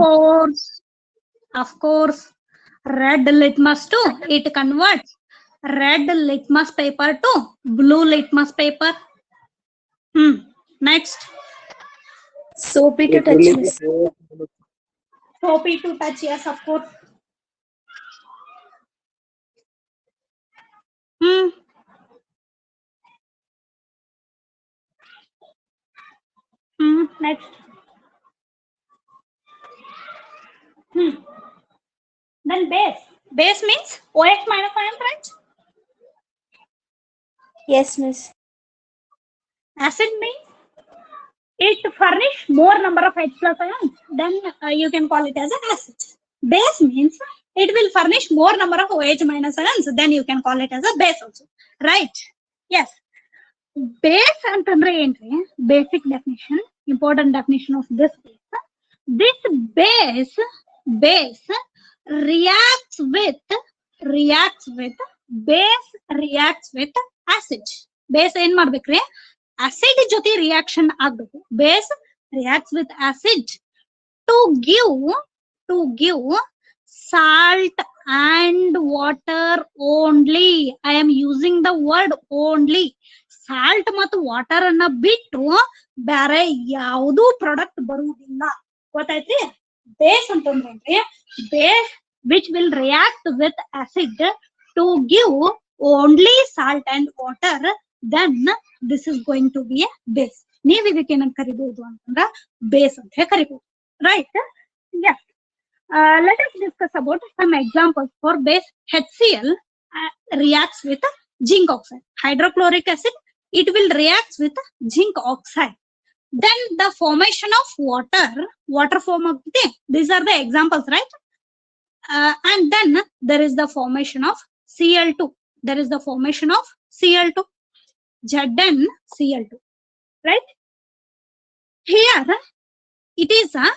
Of course, red litmus to it converts red litmus paper to blue litmus paper. Next, Soapy to it touch, releases miss. soapy to touch. Yes, of course. Next. Then base. Base means OH minus ion, right? Yes, miss. Acid means it furnish more number of H plus ions. Then you can call it as an acid. Base means it will furnish more number of OH minus ions. Then you can call it as a base also. Right? Yes. Base ಅಂತಂದ್ರೆ ಏನ್ರಿ basic definition, important definition of this base. This base reacts with acid. Base ಏನ್ ಮಾಡ್ಬೇಕ್ರಿ acid ಜೊತೆ reaction ಆಗ್ಬೇಕು. Base reacts with acid to give salt and water only. I am using the word only. Salt ಮತ್ತು water ಅನ್ನ ಬಿಟ್ಟು ಬೇರೆ ಯಾವುದು product ಬರುವುದಿಲ್ಲ. ಗೊತ್ತಾಯ್ತ್ರಿ? ಬೇಸ್ ಅಂತಂದ್ರೆ base which will react with acid to give only salt and water, then this is going to be a base. ನೀವ್ ಇದಕ್ಕೆ ಏನಂತ ಕರಿಬಹುದು ಅಂತಂದ್ರ ಬೇಸ್ ಅಂತ ಕರಿಬಹುದು. Right? Yes. Let us discuss about some examples for base. HCl reacts with zinc oxide. Hydrochloric acid, it will react with zinc oxide. Then the formation of water form of these are the examples, right? And then there is the formation of Cl2. There is the formation of Cl2, ZnCl2, right? Here it is a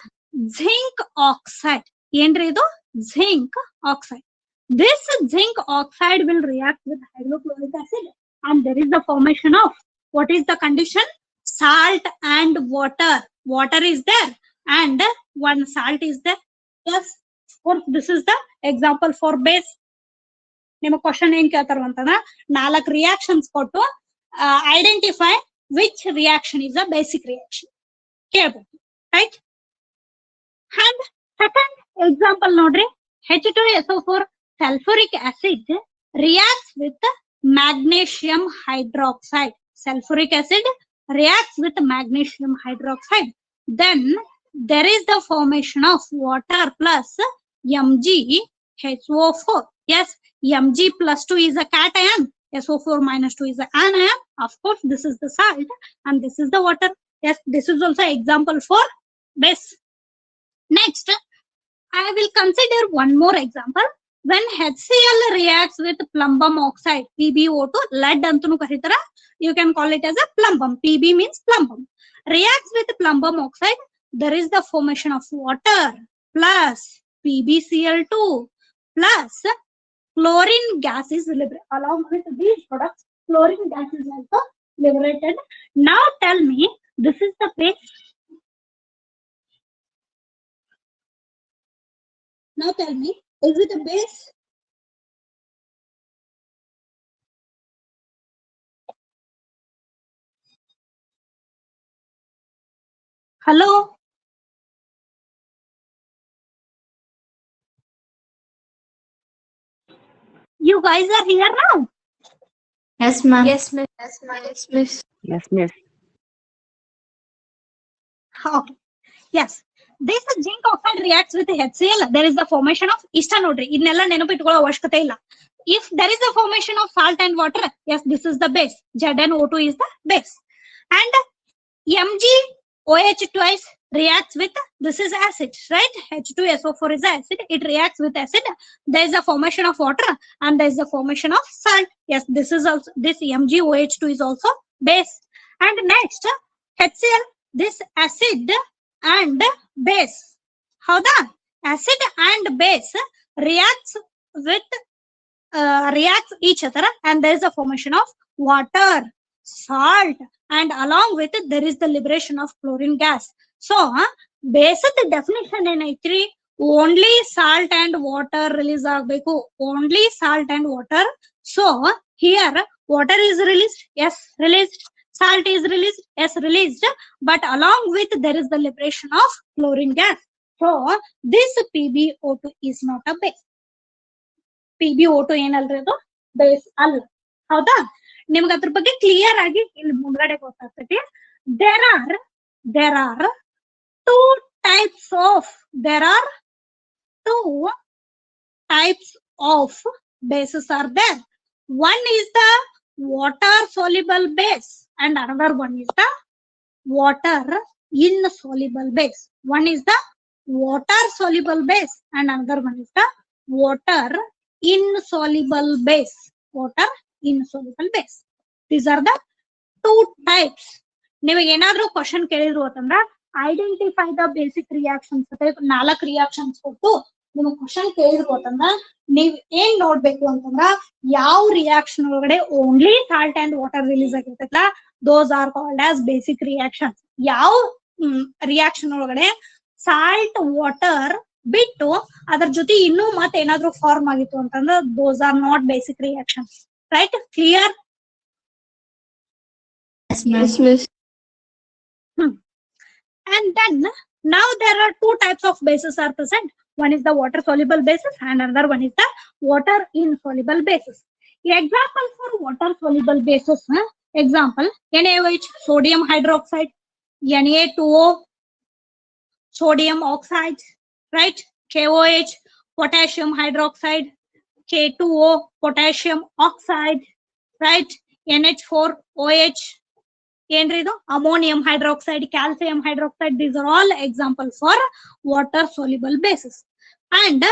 zinc oxide. ಏನ್ರಿ ಇದು? zinc oxide. This zinc oxide will react with hydrochloric acid, and there is the formation of, what is the condition? Salt and water. Water is there and one salt is there. Yes, of course, this is the example for base. ನಿಮ್ಮ question ಏನ್ ಕೇಳ್ತಾರ ಅಂತಂದ್ರ 4 reactions ಕೊಟ್ಟು identify which reaction is a basic reaction ಕೇಳ್ಬೇಕು. Right? And second example ನೋಡ್ರಿ, H2SO4 sulfuric acid reacts with magnesium hydroxide. Sulfuric acid reacts with magnesium hydroxide. Then there is the formation of water plus MgHO4. Yes, Mg plus 2 is a cation, SO4 minus 2 is an anion. Of course, this is the salt and this is the water. Yes, this is also example for base. Next, I will consider one more example. When HCl reacts with plumbum oxide, PbO2, lead antunu karitara, you can call it as a plumbum. Pb means plumbum. Reacts with plumbum oxide, there is the formation of water plus PbCl2 plus chlorine gas is liberated. Along with these products, chlorine gas is also liberated. Now tell me, this is the base. Now tell me, is it a base? Hello? You guys are here now? Yes, ma'am. Yes, miss. Yes, miss. Yes, miss. Okay. Yes. This zinc oxide reacts with HCl. There is the formation of ಇಷ್ಟ ನೋಡ್ರಿ, ಇದನ್ನೆಲ್ಲ ನೆನಪಿಟ್ಕೊಳ್ಳೋ ಅವಶ್ಯಕತೆ ಇಲ್ಲ. If there is the formation of salt and water, yes, this is the base. ZnO2 is the base. And MgOH twice reacts with, this is acid, right? H2SO4 is acid. It reacts with acid. There is a formation of water and there is the formation of salt. Yes, this is also, this MgOH2 is also base. And next, HCl, this acid and base. ಹೌದಾ? Acid and base reacts with reacts each other and there is a formation of water. salt, and along with it there is the liberation of chlorine gas. So basic definition ಏನೈತ್ರಿ, only salt and water release ಆಗಬೇಕು, only salt and water. So here water is released, yes released, salt is released, yes released, but along with there is the liberation of chlorine gas. So this PbO2 is not a base. PbO2 ಏನಲ್ರಿ ಅದು base ಅಲ್ಲ, ಹೌದಾ? ನಿಮ್ಗೆ ಅದ್ರ ಬಗ್ಗೆ clear ಆಗಿ ಇಲ್ಲಿ ಮುಂದ್ಗಡೆ ಗೊತ್ತಾಗ್ತೈತಿ. there are two types of bases are there. One is the water soluble base and another one is the water insoluble base. One is the water soluble base and another one is the water insoluble base. These are the two types. ನಿಮಗೆ ಏನಾದ್ರೂ question ಕೇಳಿದ್ರು ಅಂತಂದ್ರ identify the basic reactions ಅಂತ 4 reactions ಕೊಟ್ಟು ನಿಮಗೆ question ಕೇಳಿದ್ರು ಅಂತಂದ್ರ ನೀವ್ ಏನ್ ನೋಡ್ಬೇಕು ಅಂತಂದ್ರ ಯಾವ ರಿಯಾಕ್ಷನ್ ಒಳಗಡೆ only salt and water release ಆಗಿರ್ತೈತಲ್ಲ, those are called as basic reactions. ಯಾವ ರಿಯಾಕ್ಷನ್ ಒಳಗಡೆ ಸಾಲ್ಟ್ ವಾಟರ್ ಬಿಟ್ಟು ಅದ್ರ ಜೊತೆ ಇನ್ನೂ ಮತ್ತೆ ಏನಾದ್ರೂ ಫಾರ್ಮ್ ಆಗಿತ್ತು ಅಂತಂದ್ರೆ those are not basic reactions. Right? Clear? Yes, miss. And then now there are two types of bases are present. One is the water soluble basis and another one is the water insoluble basis. Example for water soluble basis, example NaOH, sodium hydroxide, Na2O, sodium oxide, right? KOH, potassium hydroxide, K2O, potassium oxide, right? NH4OH, ammonium hydroxide, calcium hydroxide. These are all examples for water soluble bases. And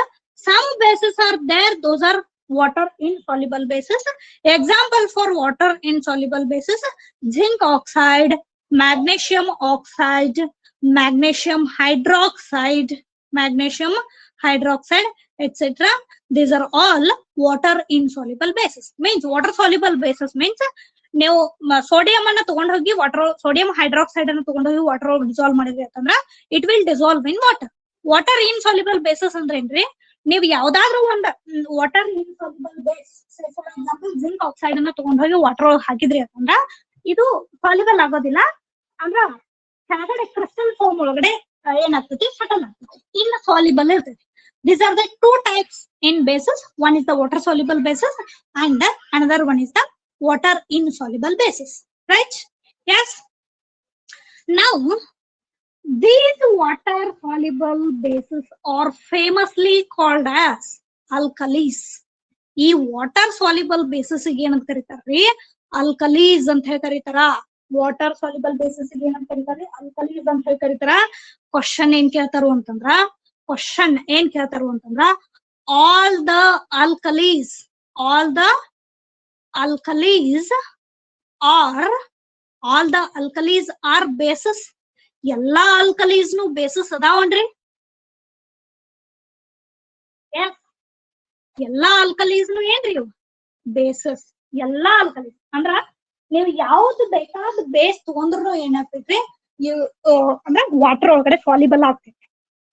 some bases are there, those are water insoluble bases. Example for water insoluble bases: zinc oxide, magnesium oxide, magnesium hydroxide, etc. These are all water insoluble bases. Means water soluble bases means ನೀವು sodium ಅನ್ನ ತಗೊಂಡ್ ಹೋಗಿ sodium hydroxide ಅನ್ನು ತಗೊಂಡ್ ಹೋಗಿ water ಒಳಗೆ dissolve ಮಾಡಿದ್ರಿ ಅಂತಂದ್ರ it will dissolve in water. Water insoluble basis ಅಂದ್ರೆ ಏನ್ರಿ, ನೀವು ಯಾವ್ದಾದ್ರು ಒಂದು water insoluble base, for example zinc oxide ಅನ್ನ ತಗೊಂಡ್ ಹೋಗಿ ವಾಟರ್ ಒಳಗೆ ಹಾಕಿದ್ರಿ ಅಂತಂದ್ರ ಇದು ಸಾಲ್ಯುಬಲ್ ಆಗೋದಿಲ್ಲ, ಅಂದ್ರ ಕೆಳಗಡೆ ಕ್ರಿಸ್ಟಲ್ ಫಾರ್ಮ್ ಒಳಗಡೆ ಏನಾಗ್ತೈತಿ, ಸಟಲ್ ಆಗ್ತೈತಿ, ಇನ್ಸಾಲ್ಯುಬಲ್ ಇರ್ತೈತಿ. These are the two types in bases. One is the water soluble basis and another one is the water insoluble basis. Right? Yes. Now these water soluble bases are famously called as alkalis. ಈ water soluble basis ಏನಂತ ಕರೀತಾರ್ರಿ, alkalis ಅಂತ ಹೇಳಿ ಕರೀತಾರ. Water soluble basis ಏನಂತ ಕರೀತಾರ್ರಿ, alkalis ಅಂತ ಹೇಳಿ ಕರೀತಾರ. Question ಏನ್ ಕೇಳ್ತಾರು ಅಂತಂದ್ರ all the alkalis are bases. ಎಲ್ಲಾ alkalis ನು bases ಅದಾವನ್ರಿ? Yes. ಎಲ್ಲಾ alkalis ನು ಏನ್ರಿ ಬೇಸಸ್. ಎಲ್ಲಾ alkalis ಅಂದ್ರ ನೀವು ಯಾವ್ದು ಬೇಕಾದ ಬೇಸ್ ತಗೊಂಡ್ರು ಏನಾಗ್ತೈತ್ರಿ, ಅಂದ್ರ ವಾಟರ್ ಒಳಗಡೆ ಸಾಲ್ಯುಬಲ್ ಆಗ್ತೈತಿ.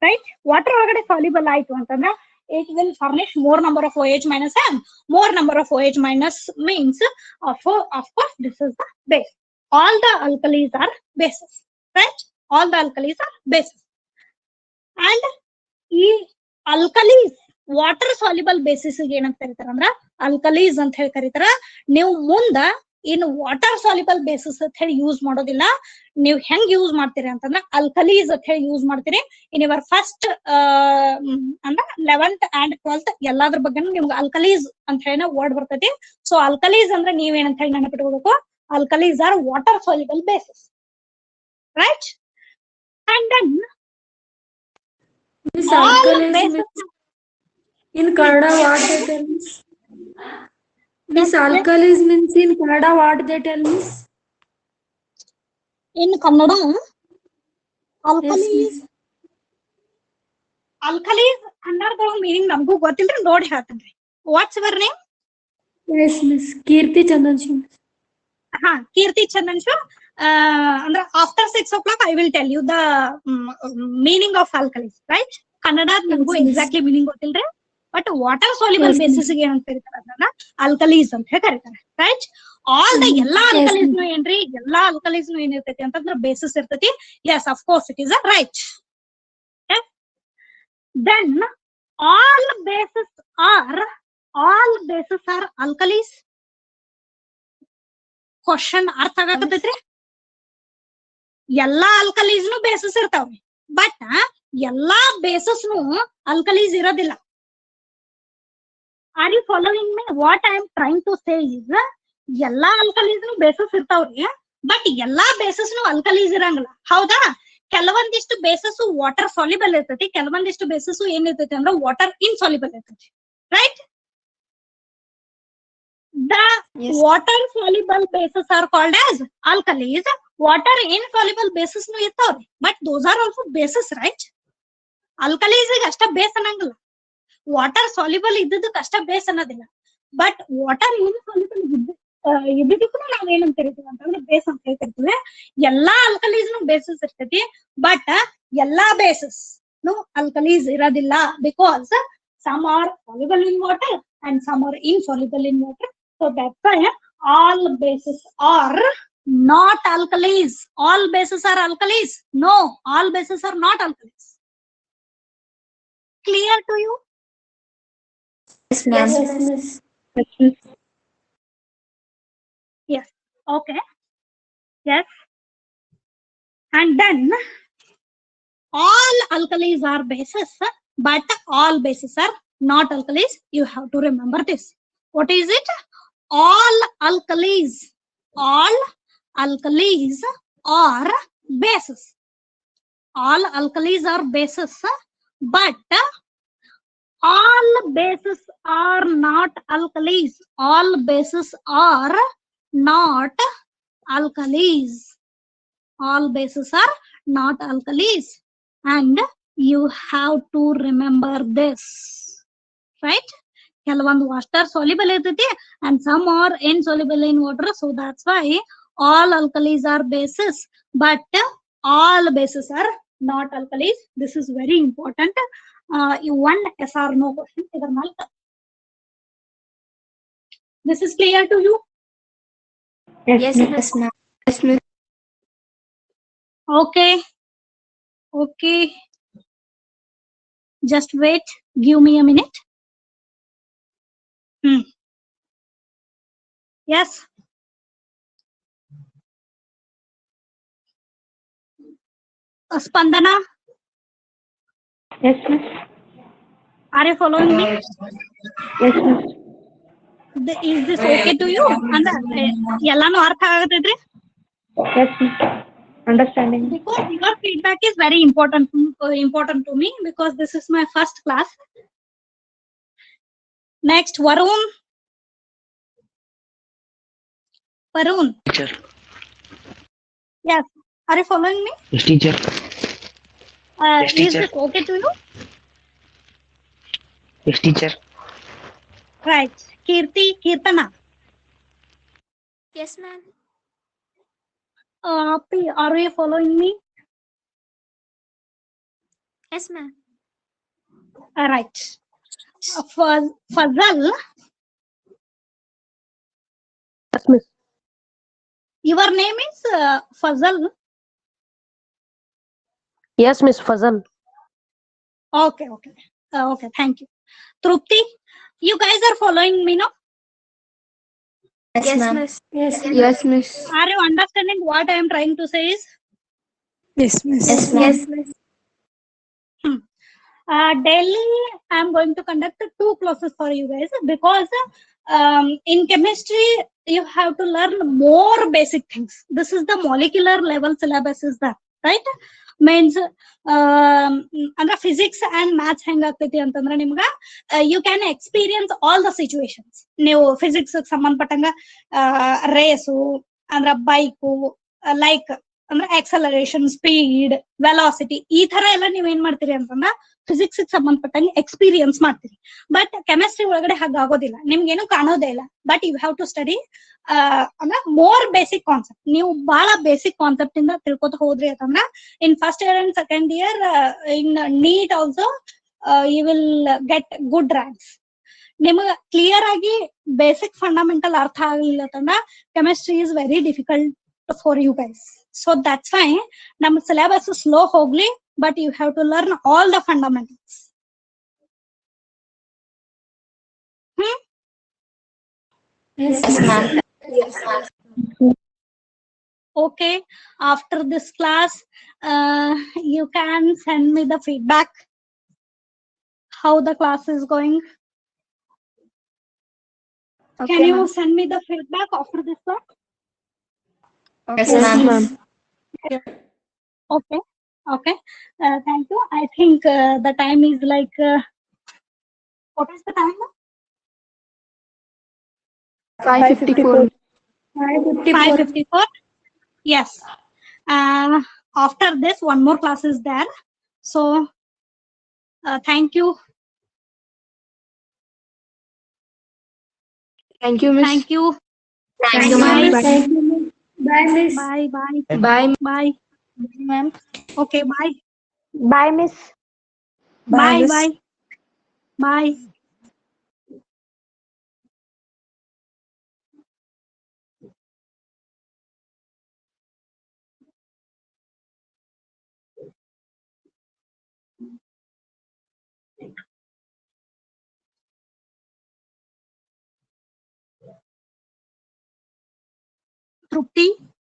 ರೈಟ್? ವಾಟರ್ ಒಳಗಡೆ ಸಾಲ್ಯುಬಲ್ ಆಯ್ತು ಅಂತಂದ್ರ it will furnish more number of OH minus, and more number of OH minus means of course this is the base. All the alkalis are bases. Right? All the alkalis are bases. And ಈ alkalis water soluble basis ಏನಂತ ಕರೀತಾರ ಅಂದ್ರ alkalis ಅಂತ ಹೇಳಿ ಕರೀತಾರ. ನೀವು ಮುಂದ ಇನ್ನು ವಾಟರ್ ಸಾಲ್ಯುಬಲ್ ಬೇಸಿಸ್ ಅಂತ ಹೇಳಿ ಯೂಸ್ ಮಾಡೋದಿಲ್ಲ. ನೀವು ಹೆಂಗ್ ಯೂಸ್ ಮಾಡ್ತೀರಿ ಅಂತಂದ್ರ ಅಲ್ಕಲೀಸ್ ಅಂತ ಹೇಳಿ ಯೂಸ್ ಮಾಡ್ತೀರಿ. ಇನ್ ಇವರ್ ಫಸ್ಟ್ ಅಂದ್ರ 11th and 12th ಎಲ್ಲಾದ್ರ ಬಗ್ಗೆ ನಿಮ್ಗೆ ಅಲ್ಕಲೀಸ್ ಅಂತ ಹೇಳಿ ವರ್ಡ್ ಬರ್ತೈತಿ. ಸೊ ಅಲ್ಕಲೀಸ್ ಅಂದ್ರೆ ನೀವೇನಂತ ಹೇಳಿ ನೆನಪಿಟ್ಕೋಬೇಕು, alkalis are water soluble bases. Right? And then This alkalis in Kannada what they tell me? This alkalis means in Kannada what they tell me? In Kannada, Yes, alkalis ಕನ್ನಡದ meaning ನಮಗೂ ಗೊತ್ತಿಲ್ರಿ, ನೋಡಿ ಹೇಳ್ತೇನ್ರಿ. What's your name? yes, miss. Kirti Chandan Singh. Kirti ಚಂದನ್ಶು ಅಂದ್ರೆ after 6 o'clock I will tell you the meaning of alkalis, right? Kannada ನಿಮಗೂ exactly meaning ಗೊತ್ತಿಲ್ರಿ, but water soluble bases ಗೆ ಏನಂತ ಕರೀತಾರೆ ಅದನ್ನ ಅಲ್ಕಲೀಸ್ ಅಂತ ಹೇಳಿ ಕರೀತಾರೆ, ರೈಟ್? ಆಲ್ ದ ಎಲ್ಲಾ ಅಲ್ಕಲೀಸ್ ಏನ್ರಿ, ಎಲ್ಲಾ ಅಲ್ಕಲೀಸ್ ಏನಿರ್ತೈತಿ ಅಂತಂದ್ರೆ ಬೇಸಿಸ್ ಇರ್ತೈತಿ. Yes, of course it is a right. Then all bases are alkalis. Question ಅರ್ಥ ಆಗತೈತ್ರಿ? ಎಲ್ಲಾ ಅಲ್ಕಲೀಸ್ ಬೇಸಸ್ ಇರ್ತಾವ್ರಿ, ಬಟ್ ಎಲ್ಲಾ ಬೇಸಸ್ ಅಲ್ಕಲೀಸ್ ಇರೋದಿಲ್ಲ. Are you following me? What I am trying to say is, ಎಲ್ಲಾ ಅಲ್ಕಲೀಸ್ ಬೇಸಸ್ ಇರ್ತಾವ್ರಿ, ಬಟ್ ಎಲ್ಲಾ ಬೇಸಸ್ ಅಲ್ಕಲೀಸ್ ಇರಂಗಿಲ್ಲ, ಹೌದಾ? ಕೆಲವೊಂದಿಷ್ಟು ಬೇಸಸ್ ವಾಟರ್ ಸಾಲ್ಯುಬಲ್ ಇರ್ತೈತಿ, ಕೆಲವೊಂದಿಷ್ಟು ಬೇಸಸ್ ಏನಿರ್ತೈತಿ ಅಂದ್ರೆ ವಾಟರ್ ಇನ್ಸಾಲ್ಯುಬಲ್ ಇರ್ತೈತಿ, right? The water soluble bases are called as alkalis. Water insoluble bases nu irtavri, but those are also bases, right? Alkalis ಗೆ ಅಷ್ಟ ಬೇಸ್ ಅನ್ನಂಗಿಲ್ಲ, ವಾಟರ್ ಸಾಲ್ಯುಬಲ್ ಇದ್ದದಕ್ಕೆ ಅಷ್ಟ ಬೇಸ್ ಅನ್ನೋದಿಲ್ಲ, but water insoluble ಇದ್ದದಕ್ಕೂ ನಾವ್ ಏನಂತ ಕರಿತೀವಿ ಅಂತಂದ್ರೆ ಬೇಸ್ ಅಂತ ಹೇಳ್ತಿರ್ತೀವಿ. ಎಲ್ಲಾ ಅಲ್ಕಲೀಸ್ ಬೇಸಸ್ ಇರ್ತೈತಿ, ಬಟ್ ಎಲ್ಲಾ ಬೇಸಸ್ ಅಲ್ಕಲೀಸ್ ಇರೋದಿಲ್ಲ, because some are soluble in water and some are insoluble in water. So that's why all bases are not alkalis. All bases are alkalis. No, all bases are not alkalis. Clear to you? Yes, ma'am. Yes. Okay. Yes. And then all alkalis are bases, but all bases are not alkalis. You have to remember this. What is it? All alkalis are bases. All alkalis are bases, but all bases are not alkalis. All bases are not alkalis. All bases are not alkalis, and you have to remember this, right? ಕೆಲವೊಂದು water soluble ಇರ್ತೈತಿ and some are insoluble in water, so that's why all alkalis are bases, but all bases are not alkalis. This is very important. One yes or no question idar nalka. This is clear to you? Yes, ma'am. Yes, ma'am. Okay. Just wait, give me a minute. Yes. Spandana, Yes, miss. are you following me? Yes, miss. Is this okay to you? ಅಂದ್ರೆ ಎಲ್ಲಾನು ಅರ್ಥ ಆಗತೈತ್ರಿ? Yes, miss. Understanding. Because your feedback is very important to me, because this is my first class. Next, Varun. Teacher. Yes. Are you following me? Yes, teacher. Yes, Is teacher. this okay to you? Yes, teacher. Right. Kirtana. Yes, ma'am. Are you following me? Yes, ma'am. Right. Fazal. Yes, miss. Your name is Fazal. Yes, miss Fazal. Okay. Okay. Thank you. Trupti, you guys are following me, no? Yes, ma'am. Yes, Yes, miss. Are you understanding what I am trying to say is? yes, miss. Yes, ma'am. Yes, miss. Daily, I am going to conduct 2 classes for you guys, because in chemistry, you have to learn more basic things. This is the molecular level syllabus is that, right? Means ಅಂದ್ರೆ physics and maths ಹೆಂಗಾಗ್ತೈತಿ ಅಂತಂದ್ರೆ ನಿಮ್ಗ you can experience all the situations. ನೀವು physics ಸಂಬಂಧಪಟ್ಟಂಗ race ಅಂದ್ರ bike, like ಅಂದ್ರೆ acceleration, speed, velocity ಈ ತರ ಎಲ್ಲ ನೀವೇನ್ ಮಾಡ್ತೀರಿ ಅಂತಂದ್ರ ಫಿಸಿಕ್ಸ್ ಸಂಬಂಧಪಟ್ಟಂಗೆ ಎಕ್ಸ್ಪೀರಿಯನ್ಸ್ ಮಾಡ್ತೀರಿ. ಬಟ್ ಕೆಮಿಸ್ಟ್ರಿ ಒಳಗಡೆ ಹಾಗಾಗೋದಿಲ್ಲ, ನಿಮ್ಗೇನು ಕಾಣೋದೇ ಇಲ್ಲ. But you have to study ಅಂದ್ರೆ ಮೋರ್ ಬೇಸಿಕ್ ಕಾನ್ಸೆಪ್ಟ್. ನೀವು ಬಹಳ ಬೇಸಿಕ್ ಕಾನ್ಸೆಪ್ಟ್ ಇಂದ ತಿಳ್ಕೊತ ಹೋದ್ರಿ ಅಂತಂದ್ರ in first year and second year in NEET also you will get good ranks. ನಿಮಗ ಕ್ಲಿಯರ್ ಆಗಿ ಬೇಸಿಕ್ ಫಂಡಮೆಂಟಲ್ ಅರ್ಥ ಆಗಲಿಲ್ಲ ಅಂತಂದ್ರ chemistry is very difficult for you guys. So that's why ನಮ್ಮ ಸಿಲೆಬಸ್ ಸ್ಲೋ ಹೋಗ್ಲಿ, but you have to learn all the fundamentals. Yes, ma'am. Okay, after this class you can send me the feedback how the class is going. Can you send me the feedback after this class? Yes, Yes, ma'am. ma'am. Okay, okay. Thank you. I think the time is like what is the time now? 5:54. 5:54. Yes. After this one more class is there, so thank you. Thank you, Miss. Thank you. Thank you, Bye. ma'am. Thank you, miss. Bye, miss. Bye. Bye. Bye. Bye. Ma'am. Okay. Bye. Bye, Miss. Bye. Bye. Bye. Trupti.